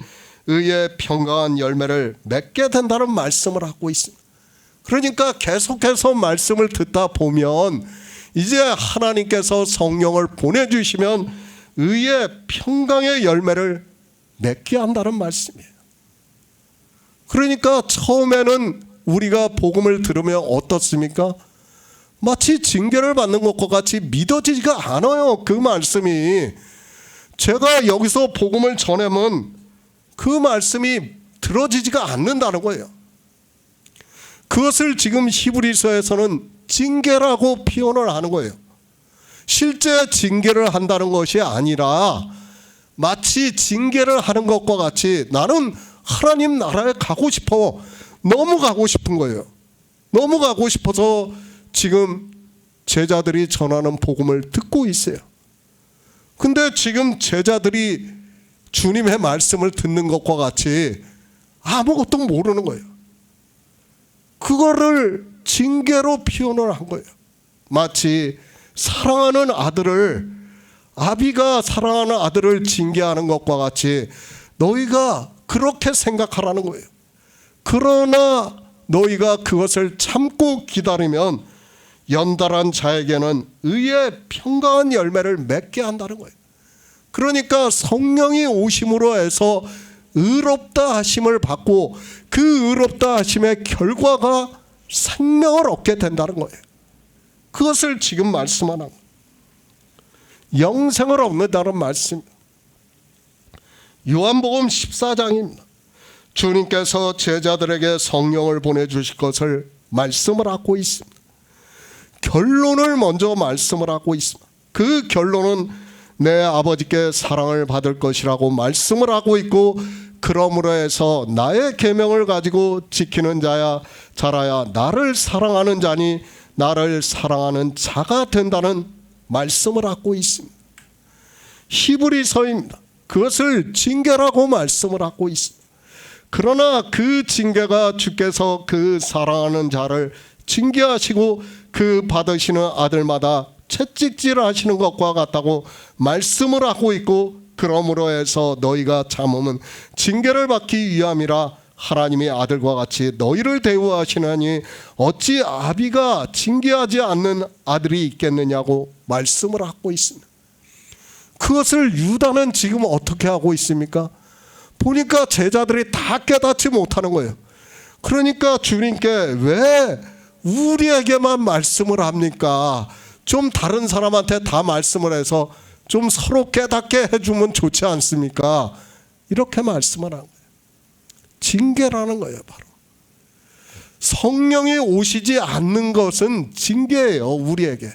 의의 평강한 열매를 맺게 된다는 말씀을 하고 있습니다. 그러니까 계속해서 말씀을 듣다 보면 이제 하나님께서 성령을 보내주시면 의의 평강의 열매를 맺게 한다는 말씀이에요. 그러니까 처음에는 우리가 복음을 들으면 어떻습니까? 마치 징계를 받는 것과 같이 믿어지지가 않아요. 그 말씀이. 제가 여기서 복음을 전하면 그 말씀이 들어지지가 않는다는 거예요. 그것을 지금 히브리서에서는 징계라고 표현을 하는 거예요. 실제 징계를 한다는 것이 아니라 마치 징계를 하는 것과 같이 나는 하나님 나라에 가고 싶어. 너무 가고 싶은 거예요. 너무 가고 싶어서 지금 제자들이 전하는 복음을 듣고 있어요. 근데 지금 제자들이 주님의 말씀을 듣는 것과 같이 아무것도 모르는 거예요. 그거를 징계로 표현을 한 거예요. 마치 사랑하는 아들을, 아비가 사랑하는 아들을 징계하는 것과 같이 너희가 그렇게 생각하라는 거예요. 그러나 너희가 그것을 참고 기다리면 연달한 자에게는 의의 평강한 열매를 맺게 한다는 거예요. 그러니까 성령이 오심으로 해서 의롭다 하심을 받고 그 의롭다 하심의 결과가 생명을 얻게 된다는 거예요. 그것을 지금 말씀하는 거예요. 영생을 얻는다는 말씀. 요한복음 14장입니다. 주님께서 제자들에게 성령을 보내주실 것을 말씀을 하고 있습니다. 결론을 먼저 말씀을 하고 있습니다. 그 결론은 내 아버지께 사랑을 받을 것이라고 말씀을 하고 있고, 그러므로 해서 나의 계명을 가지고 지키는 자라야 나를 사랑하는 자니 나를 사랑하는 자가 된다는 말씀을 하고 있습니다. 히브리서입니다. 그것을 징계라고 말씀을 하고 있습니다. 그러나 그 징계가 주께서 그 사랑하는 자를 징계하시고 그 받으시는 아들마다 채찍질 하시는 것과 같다고 말씀을 하고 있고, 그러므로 해서 너희가 참음은 징계를 받기 위함이라 하나님이 아들과 같이 너희를 대우하시나니 어찌 아비가 징계하지 않는 아들이 있겠느냐고 말씀을 하고 있습니다. 그것을 유다는 지금 어떻게 하고 있습니까? 보니까 제자들이 다 깨닫지 못하는 거예요. 그러니까 주님께 왜 우리에게만 말씀을 합니까? 좀 다른 사람한테 다 말씀을 해서 좀 서로 깨닫게 해주면 좋지 않습니까? 이렇게 말씀을 한 거예요. 징계라는 거예요. 바로 성령이 오시지 않는 것은 징계예요, 우리에게.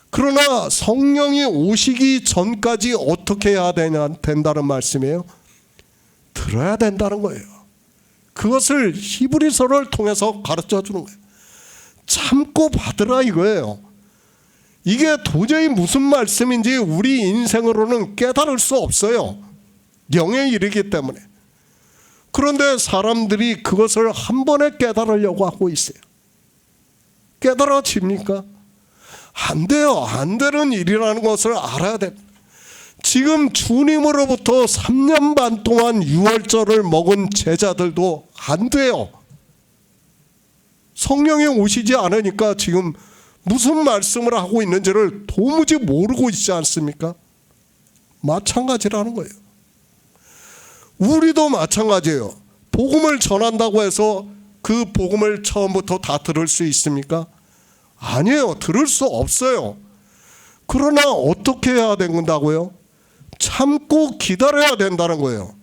그러나 성령이 오시기 전까지 어떻게 해야 된다는 말씀이에요? 들어야 된다는 거예요. 그것을 히브리서를 통해서 가르쳐 주는 거예요. 참고 받으라 이거예요. 이게 도저히 무슨 말씀인지 우리 인생으로는 깨달을 수 없어요. 영의 일이기 때문에. 그런데 사람들이 그것을 한 번에 깨달으려고 하고 있어요. 깨달아집니까? 안 돼요. 안 되는 일이라는 것을 알아야 됩니다. 지금 주님으로부터 3년 반 동안 유월절을 먹은 제자들도 안 돼요. 성령이 오시지 않으니까 지금 무슨 말씀을 하고 있는지를 도무지 모르고 있지 않습니까? 마찬가지라는 거예요. 우리도 마찬가지예요. 복음을 전한다고 해서 그 복음을 처음부터 다 들을 수 있습니까? 아니에요. 들을 수 없어요. 그러나 어떻게 해야 된다고요? 참고 기다려야 된다는 거예요.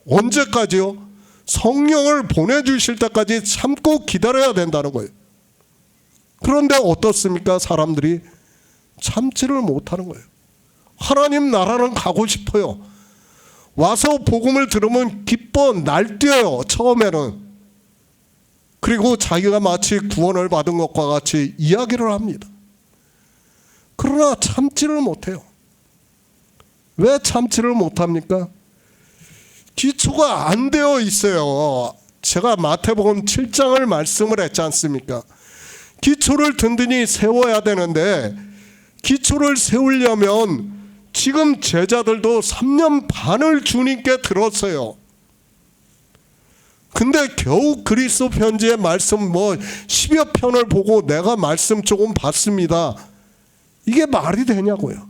언제까지요? 성령을 보내주실 때까지 참고 기다려야 된다는 거예요. 그런데 어떻습니까? 사람들이 참지를 못하는 거예요. 하나님 나라는 가고 싶어요. 와서 복음을 들으면 기뻐 날뛰어요. 처음에는. 그리고 자기가 마치 구원을 받은 것과 같이 이야기를 합니다. 그러나 참지를 못해요. 왜 참지를 못합니까? 기초가 안 되어 있어요. 제가 마태복음 7장을 말씀을 했지 않습니까? 기초를 든든히 세워야 되는데 기초를 세우려면 지금 제자들도 3년 반을 주님께 들었어요. 근데 겨우 그리스도 편지의 말씀 10여 편을 보고 내가 말씀 조금 봤습니다. 이게 말이 되냐고요.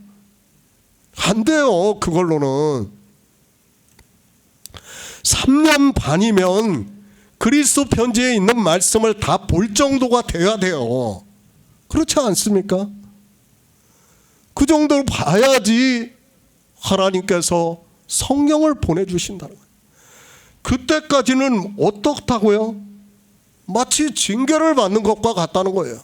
안 돼요. 그걸로는 3년 반이면 그리스도 편지에 있는 말씀을 다 볼 정도가 돼야 돼요. 그렇지 않습니까? 그 정도를 봐야지 하나님께서 성령을 보내주신다는 거예요. 그때까지는 어떻다고요? 마치 징계를 받는 것과 같다는 거예요.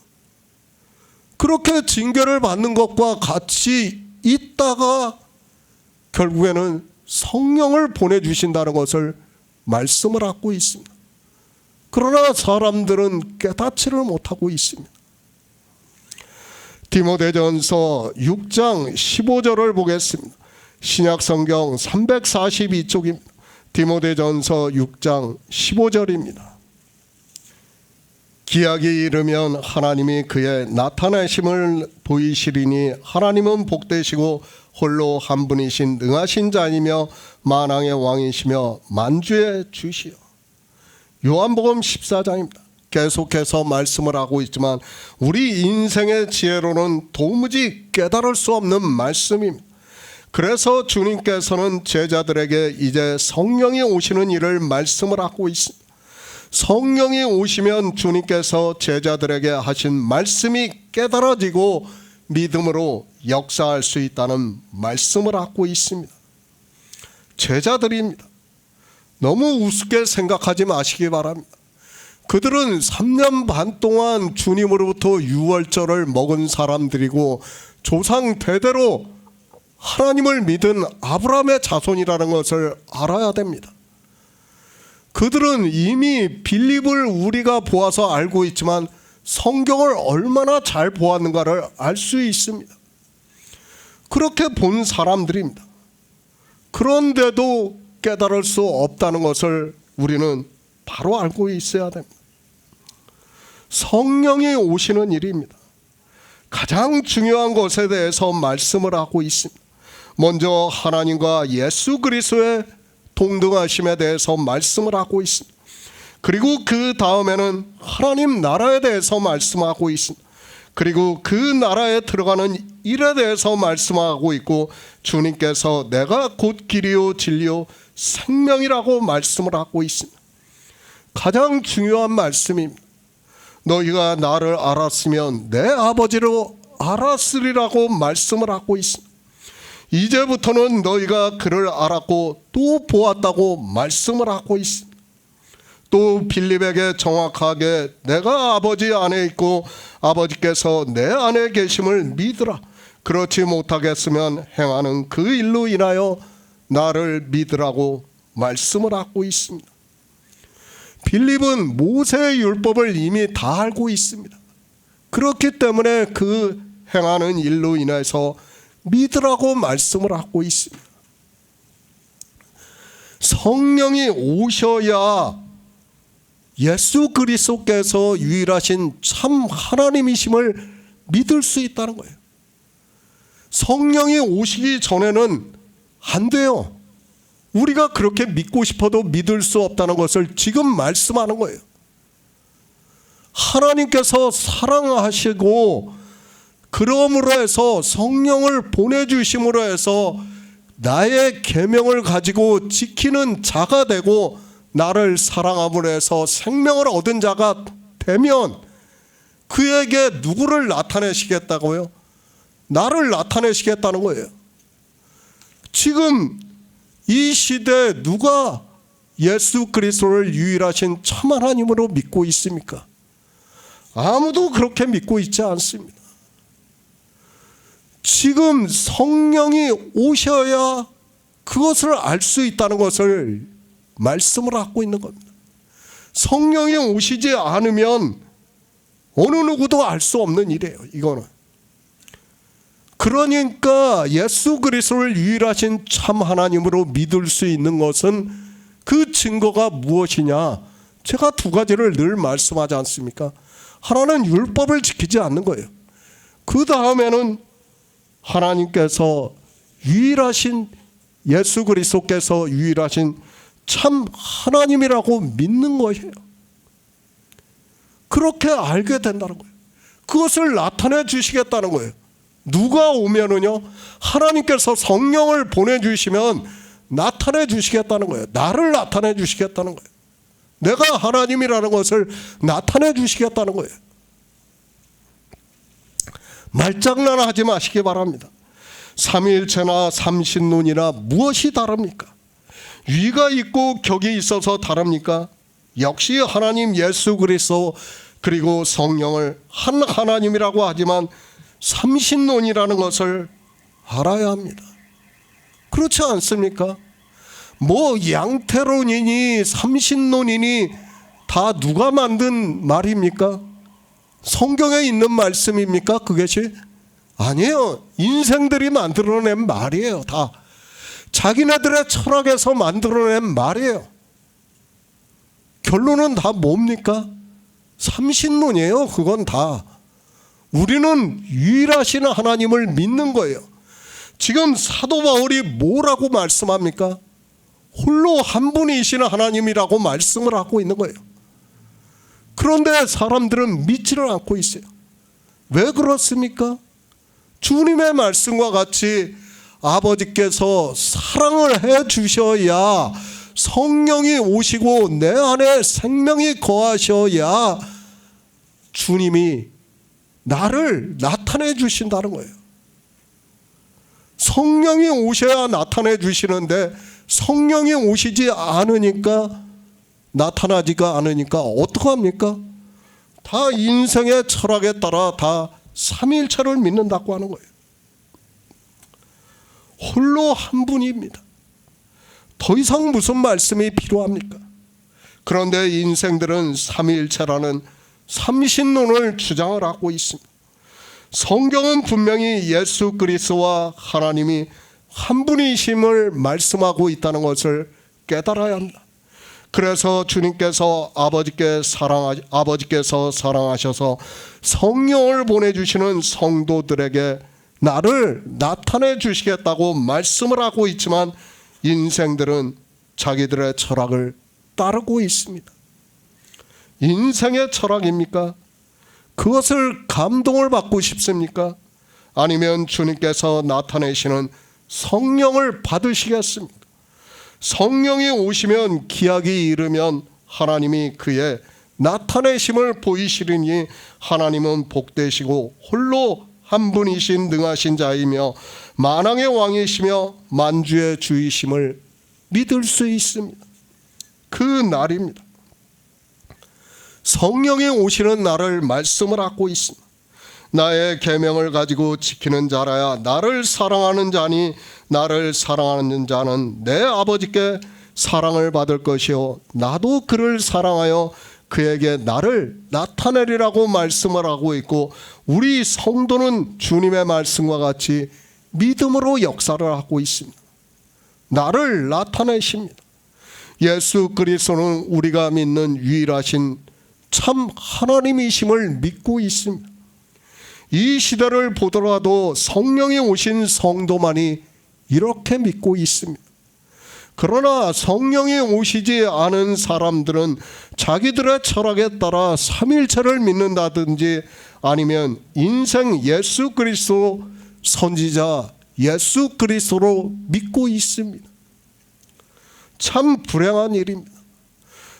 그렇게 징계를 받는 것과 같이 있다가 결국에는 성령을 보내주신다는 것을 말씀을 하고 있습니다. 그러나 사람들은 깨닫지를 못하고 있습니다. 디모데전서 6장 15절을 보겠습니다. 신약성경 342쪽입니다. 디모데전서 6장 15절입니다. 기약이 이르면 하나님이 그의 나타나심을 보이시리니 하나님은 복되시고 홀로 한 분이신 능하신 자이며 만왕의 왕이시며 만주의 주시여. 요한복음 14장입니다. 계속해서 말씀을 하고 있지만 우리 인생의 지혜로는 도무지 깨달을 수 없는 말씀입니다. 그래서 주님께서는 제자들에게 이제 성령이 오시는 일을 말씀을 하고 있습니다. 성령이 오시면 주님께서 제자들에게 하신 말씀이 깨달아지고 믿음으로 역사할 수 있다는 말씀을 하고 있습니다. 제자들입니다. 너무 우습게 생각하지 마시기 바랍니다. 그들은 3년 반 동안 주님으로부터 유월절을 먹은 사람들이고 조상 대대로 하나님을 믿은 아브라함의 자손이라는 것을 알아야 됩니다. 그들은 이미 빌립을 우리가 보아서 알고 있지만 성경을 얼마나 잘 보았는가를 알 수 있습니다. 그렇게 본 사람들입니다. 그런데도 깨달을 수 없다는 것을 우리는 바로 알고 있어야 됩니다. 성령이 오시는 일입니다. 가장 중요한 것에 대해서 말씀을 하고 있습니다. 먼저 하나님과 예수 그리스도의 동등하심에 대해서 말씀을 하고 있습니다. 그리고 그 다음에는 하나님 나라에 대해서 말씀하고 있습니다. 그리고 그 나라에 들어가는 일에 대해서 말씀하고 있고 주님께서 내가 곧 길이요 진리요 생명이라고 말씀을 하고 있습니다. 가장 중요한 말씀입니다. 너희가 나를 알았으면 내 아버지로 알았으리라고 말씀을 하고 있습니다. 이제부터는 너희가 그를 알았고 또 보았다고 말씀을 하고 있습니다. 또 빌립에게 정확하게 내가 아버지 안에 있고 아버지께서 내 안에 계심을 믿으라. 그렇지 못하겠으면 행하는 그 일로 인하여 나를 믿으라고 말씀을 하고 있습니다. 빌립은 모세의 율법을 이미 다 알고 있습니다. 그렇기 때문에 그 행하는 일로 인해서 믿으라고 말씀을 하고 있습니다. 성령이 오셔야 예수 그리스도께서 유일하신 참 하나님이심을 믿을 수 있다는 거예요. 성령이 오시기 전에는 안 돼요. 우리가 그렇게 믿고 싶어도 믿을 수 없다는 것을 지금 말씀하는 거예요. 하나님께서 사랑하시고 그러므로 해서 성령을 보내주심으로 해서 나의 계명을 가지고 지키는 자가 되고 나를 사랑함으로 해서 생명을 얻은 자가 되면 그에게 누구를 나타내시겠다고요? 나를 나타내시겠다는 거예요. 지금 이 시대에 누가 예수 그리스도를 유일하신 참 하나님으로 믿고 있습니까? 아무도 그렇게 믿고 있지 않습니다. 지금 성령이 오셔야 그것을 알 수 있다는 것을 말씀을 하고 있는 겁니다. 성령이 오시지 않으면 어느 누구도 알 수 없는 일이에요. 이거는. 그러니까 예수 그리스도를 유일하신 참 하나님으로 믿을 수 있는 것은 그 증거가 무엇이냐? 제가 두 가지를 늘 말씀하지 않습니까? 하나는 율법을 지키지 않는 거예요. 그 다음에는 하나님께서 유일하신 예수 그리스도께서 유일하신 참 하나님이라고 믿는 것이에요. 그렇게 알게 된다는 거예요. 그것을 나타내 주시겠다는 거예요. 누가 오면은요, 하나님께서 성령을 보내주시면 나타내 주시겠다는 거예요. 나를 나타내 주시겠다는 거예요. 내가 하나님이라는 것을 나타내 주시겠다는 거예요. 말장난하지 마시기 바랍니다. 삼위일체나 삼신론이나 무엇이 다릅니까? 위가 있고 격이 있어서 다릅니까? 역시 하나님 예수 그리스도 그리고 성령을 한 하나님이라고 하지만 삼신론이라는 것을 알아야 합니다. 그렇지 않습니까? 뭐 양태론이니 삼신론이니 다 누가 만든 말입니까? 성경에 있는 말씀입니까? 그것이? 아니에요. 인생들이 만들어낸 말이에요. 다 자기네들의 철학에서 만들어낸 말이에요. 결론은 다 뭡니까? 삼신론이에요. 그건 다. 우리는 유일하신 하나님을 믿는 거예요. 지금 사도 바울이 뭐라고 말씀합니까? 홀로 한 분이신 하나님이라고 말씀을 하고 있는 거예요. 그런데 사람들은 믿지를 않고 있어요. 왜 그렇습니까? 주님의 말씀과 같이 아버지께서 사랑을 해 주셔야 성령이 오시고 내 안에 생명이 거하셔야 주님이 나를 나타내 주신다는 거예요. 성령이 오셔야 나타내 주시는데 성령이 오시지 않으니까 나타나지가 않으니까 어떡합니까? 다 인생의 철학에 따라 다 삼위일체를 믿는다고 하는 거예요. 홀로 한 분입니다. 더 이상 무슨 말씀이 필요합니까? 그런데 인생들은 삼위일체라는 삼신론을 주장을 하고 있습니다. 성경은 분명히 예수 그리스도와 하나님이 한 분이심을 말씀하고 있다는 것을 깨달아야 합니다. 그래서 주님께서 아버지께서 사랑하셔서 성령을 보내주시는 성도들에게 나를 나타내 주시겠다고 말씀을 하고 있지만 인생들은 자기들의 철학을 따르고 있습니다. 인생의 철학입니까? 그것을 감동을 받고 싶습니까? 아니면 주님께서 나타내시는 성령을 받으시겠습니까? 성령이 오시면 기약이 이르면 하나님이 그의 나타내심을 보이시리니 하나님은 복되시고 홀로 한 분이신 능하신 자이며 만왕의 왕이시며 만주의 주이심을 믿을 수 있습니다. 그 날입니다. 성령이 오시는 날을 말씀을 하고 있습니다. 나의 계명을 가지고 지키는 자라야 나를 사랑하는 자니 나를 사랑하는 자는 내 아버지께 사랑을 받을 것이요 나도 그를 사랑하여 그에게 나를 나타내리라고 말씀을 하고 있고 우리 성도는 주님의 말씀과 같이 믿음으로 역사를 하고 있습니다. 나를 나타내십니다. 예수 그리스도는 우리가 믿는 유일하신 참 하나님이심을 믿고 있습니다. 이 시대를 보더라도 성령이 오신 성도만이 이렇게 믿고 있습니다. 그러나 성령이 오시지 않은 사람들은 자기들의 철학에 따라 삼일체를 믿는다든지 아니면 인생 예수 그리스도 선지자 예수 그리스도로 믿고 있습니다. 참 불행한 일입니다.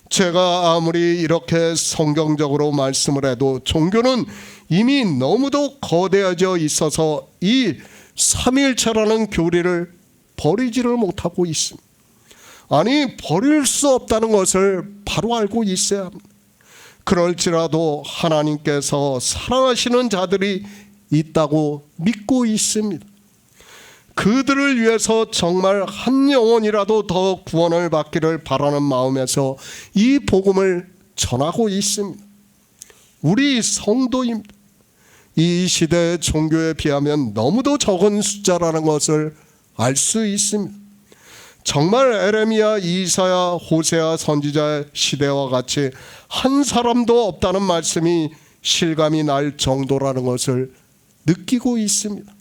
제가 아무리 이렇게 성경적으로 말씀을 해도 종교는 이미 너무도 거대해져 있어서 이 삼일체라는 교리를 버리지를 못하고 있습니다. 아니, 버릴 수 없다는 것을 바로 알고 있어야 합니다. 그럴지라도 하나님께서 사랑하시는 자들이 있다고 믿고 있습니다. 그들을 위해서 정말 한 영혼이라도 더 구원을 받기를 바라는 마음에서 이 복음을 전하고 있습니다. 우리 성도입니다. 이 시대의 종교에 비하면 너무도 적은 숫자라는 것을 알 수 있습니다. 정말 에레미야, 이사야, 호세아 선지자의 시대와 같이 한 사람도 없다는 말씀이 실감이 날 정도라는 것을 느끼고 있습니다.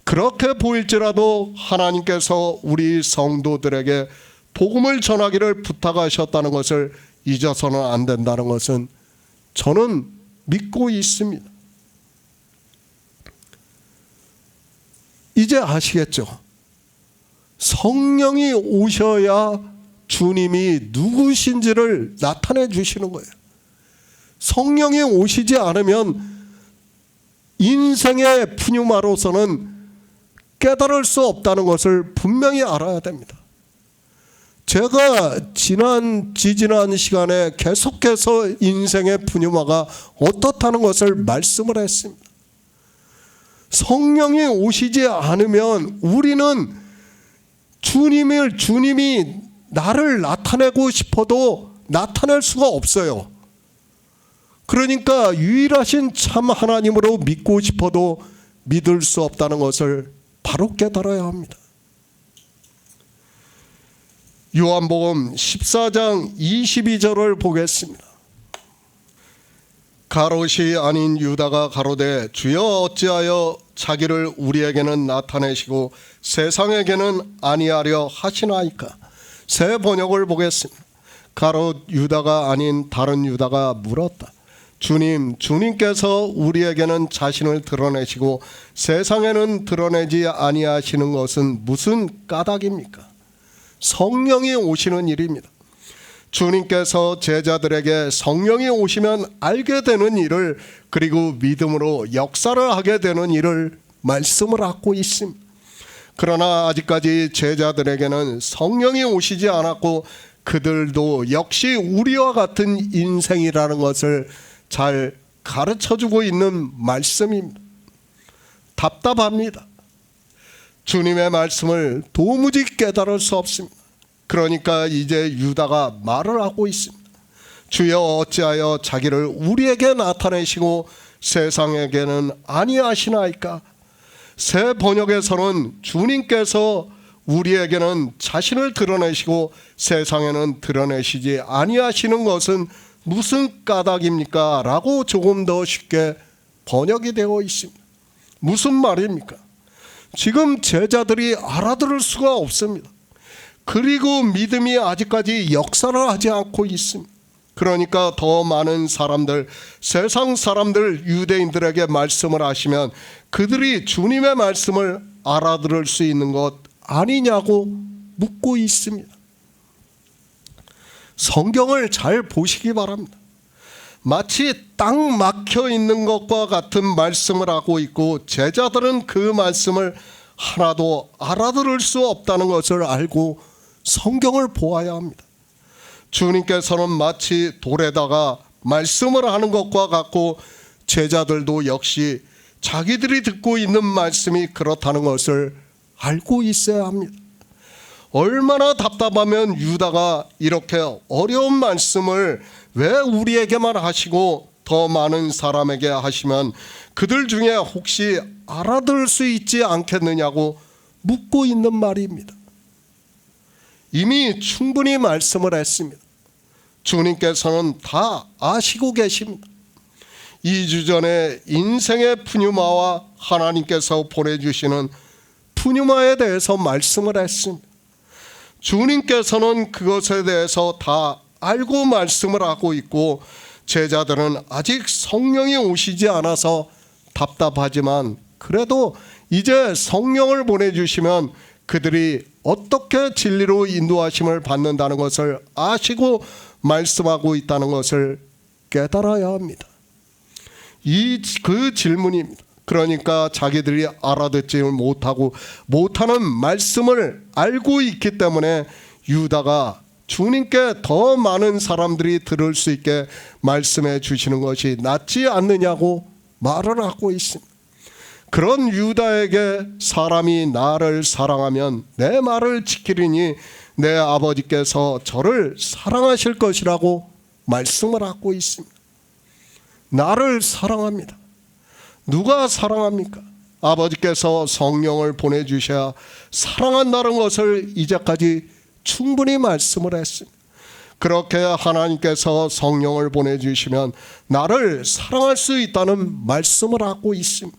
그렇게 보일지라도 하나님께서 우리 성도들에게 복음을 전하기를 부탁하셨다는 것을 잊어서는 안 된다는 것은 저는 믿고 있습니다. 이제 아시겠죠? 성령이 오셔야 주님이 누구신지를 나타내 주시는 거예요. 성령이 오시지 않으면 인생의 푸뉴마로서는 깨달을 수 없다는 것을 분명히 알아야 됩니다. 제가 지지난 시간에 계속해서 인생의 푸뉴마가 어떻다는 것을 말씀을 했습니다. 성령이 오시지 않으면 우리는 주님이 나를 나타내고 싶어도 나타낼 수가 없어요. 그러니까 유일하신 참 하나님으로 믿고 싶어도 믿을 수 없다는 것을 바로 깨달아야 합니다. 요한복음 14장 22절을 보겠습니다. 가롯이 아닌 유다가 가로되 주여 어찌하여 자기를 우리에게는 나타내시고 세상에게는 아니하려 하시나이까. 새 번역을 보겠습니다. 가롯 유다가 아닌 다른 유다가 물었다. 주님께서 우리에게는 자신을 드러내시고 세상에는 드러내지 아니하시는 것은 무슨 까닭입니까? 성령이 오시는 일입니다. 주님께서 제자들에게 성령이 오시면 알게 되는 일을, 그리고 믿음으로 역사를 하게 되는 일을 말씀을 하고 있습니다. 그러나 아직까지 제자들에게는 성령이 오시지 않았고 그들도 역시 우리와 같은 인생이라는 것을 잘 가르쳐주고 있는 말씀입니다. 답답합니다. 주님의 말씀을 도무지 깨달을 수 없습니다. 그러니까 이제 유다가 말을 하고 있습니다. 주여 어찌하여 자기를 우리에게 나타내시고 세상에게는 아니하시나이까. 새 번역에서는 주님께서 우리에게는 자신을 드러내시고 세상에는 드러내시지 아니하시는 것은 무슨 까닭입니까? 라고 조금 더 쉽게 번역이 되어 있습니다. 무슨 말입니까? 지금 제자들이 알아들을 수가 없습니다. 그리고 믿음이 아직까지 역사를 하지 않고 있습니다. 그러니까 더 많은 사람들, 세상 사람들, 유대인들에게 말씀을 하시면 그들이 주님의 말씀을 알아들을 수 있는 것 아니냐고 묻고 있습니다. 성경을 잘 보시기 바랍니다. 마치 딱 막혀 있는 것과 같은 말씀을 하고 있고 제자들은 그 말씀을 하나도 알아들을 수 없다는 것을 알고 성경을 보아야 합니다. 주님께서는 마치 돌에다가 말씀을 하는 것과 같고 제자들도 역시 자기들이 듣고 있는 말씀이 그렇다는 것을 알고 있어야 합니다. 얼마나 답답하면 유다가 이렇게 어려운 말씀을 왜 우리에게만 하시고 더 많은 사람에게 하시면 그들 중에 혹시 알아들을 수 있지 않겠느냐고 묻고 있는 말입니다. 이미 충분히 말씀을 했습니다. 주님께서는 다 아시고 계십니다. 2주 전에 인생의 푸뉴마와 하나님께서 보내주시는 푸뉴마에 대해서 말씀을 했습니다. 주님께서는 그것에 대해서 다 알고 말씀을 하고 있고, 제자들은 아직 성령이 오시지 않아서 답답하지만 그래도 이제 성령을 보내주시면 그들이 어떻게 진리로 인도하심을 받는다는 것을 아시고 말씀하고 있다는 것을 깨달아야 합니다. 그 질문입니다. 그러니까 자기들이 알아듣지 못하는 말씀을 알고 있기 때문에 유다가 주님께 더 많은 사람들이 들을 수 있게 말씀해 주시는 것이 낫지 않느냐고 말을 하고 있습니다. 그런 유다에게 사람이 나를 사랑하면 내 말을 지키리니 내 아버지께서 저를 사랑하실 것이라고 말씀을 하고 있습니다. 나를 사랑합니다. 누가 사랑합니까? 아버지께서 성령을 보내주셔야 사랑한다는 것을 이제까지 충분히 말씀을 했습니다. 그렇게 하나님께서 성령을 보내주시면 나를 사랑할 수 있다는 말씀을 하고 있습니다.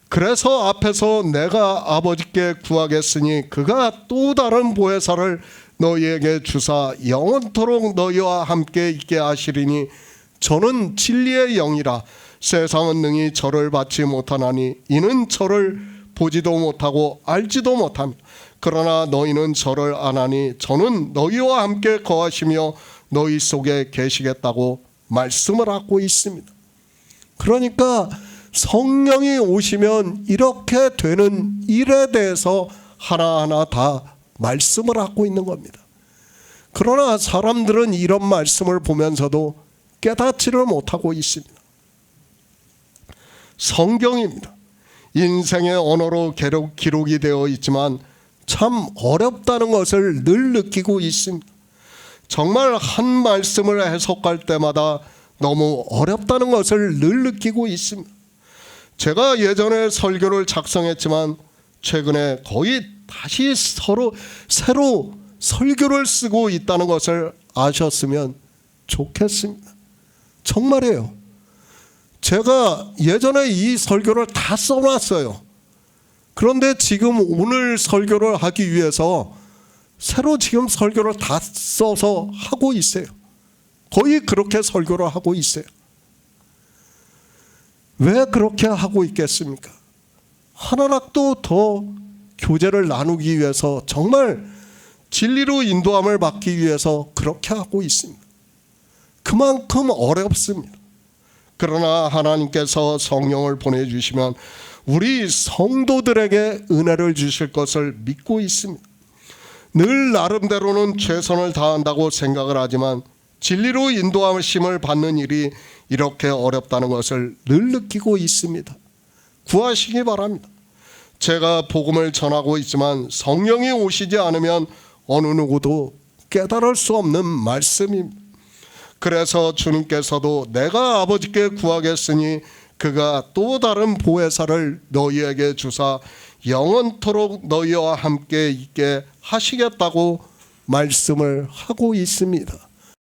그래서 앞에서 내가 아버지께 구하겠으니 그가 또 다른 보혜사를 너희에게 주사 영원토록 너희와 함께 있게 하시리니 저는 진리의 영이라 세상은 능히 저를 받지 못하나니 이는 저를 보지도 못하고 알지도 못합니다. 그러나 너희는 저를 아나니 저는 너희와 함께 거하시며 너희 속에 계시겠다고 말씀을 하고 있습니다. 그러니까 성령이 오시면 이렇게 되는 일에 대해서 하나하나 다 말씀을 하고 있는 겁니다. 그러나 사람들은 이런 말씀을 보면서도 깨닫지를 못하고 있습니다. 성경입니다. 인생의 언어로 기록이 되어 있지만 참 어렵다는 것을 늘 느끼고 있습니다. 정말 한 말씀을 해석할 때마다 너무 어렵다는 것을 늘 느끼고 있습니다. 제가 예전에 설교를 작성했지만 최근에 거의 다시 새로 설교를 쓰고 있다는 것을 아셨으면 좋겠습니다. 정말이에요. 제가 예전에 이 설교를 다 써놨어요. 그런데 지금 오늘 설교를 하기 위해서 새로 지금 설교를 다 써서 하고 있어요. 거의 그렇게 설교를 하고 있어요. 왜 그렇게 하고 있겠습니까? 하나락도 더 교제를 나누기 위해서, 정말 진리로 인도함을 받기 위해서 그렇게 하고 있습니다. 그만큼 어렵습니다. 그러나 하나님께서 성령을 보내주시면 우리 성도들에게 은혜를 주실 것을 믿고 있습니다. 늘 나름대로는 최선을 다한다고 생각을 하지만 진리로 인도하심을 받는 일이 이렇게 어렵다는 것을 늘 느끼고 있습니다. 구하시기 바랍니다. 제가 복음을 전하고 있지만 성령이 오시지 않으면 어느 누구도 깨달을 수 없는 말씀입니다. 그래서 주님께서도 내가 아버지께 구하겠으니 그가 또 다른 보혜사를 너희에게 주사 영원토록 너희와 함께 있게 하시겠다고 말씀을 하고 있습니다.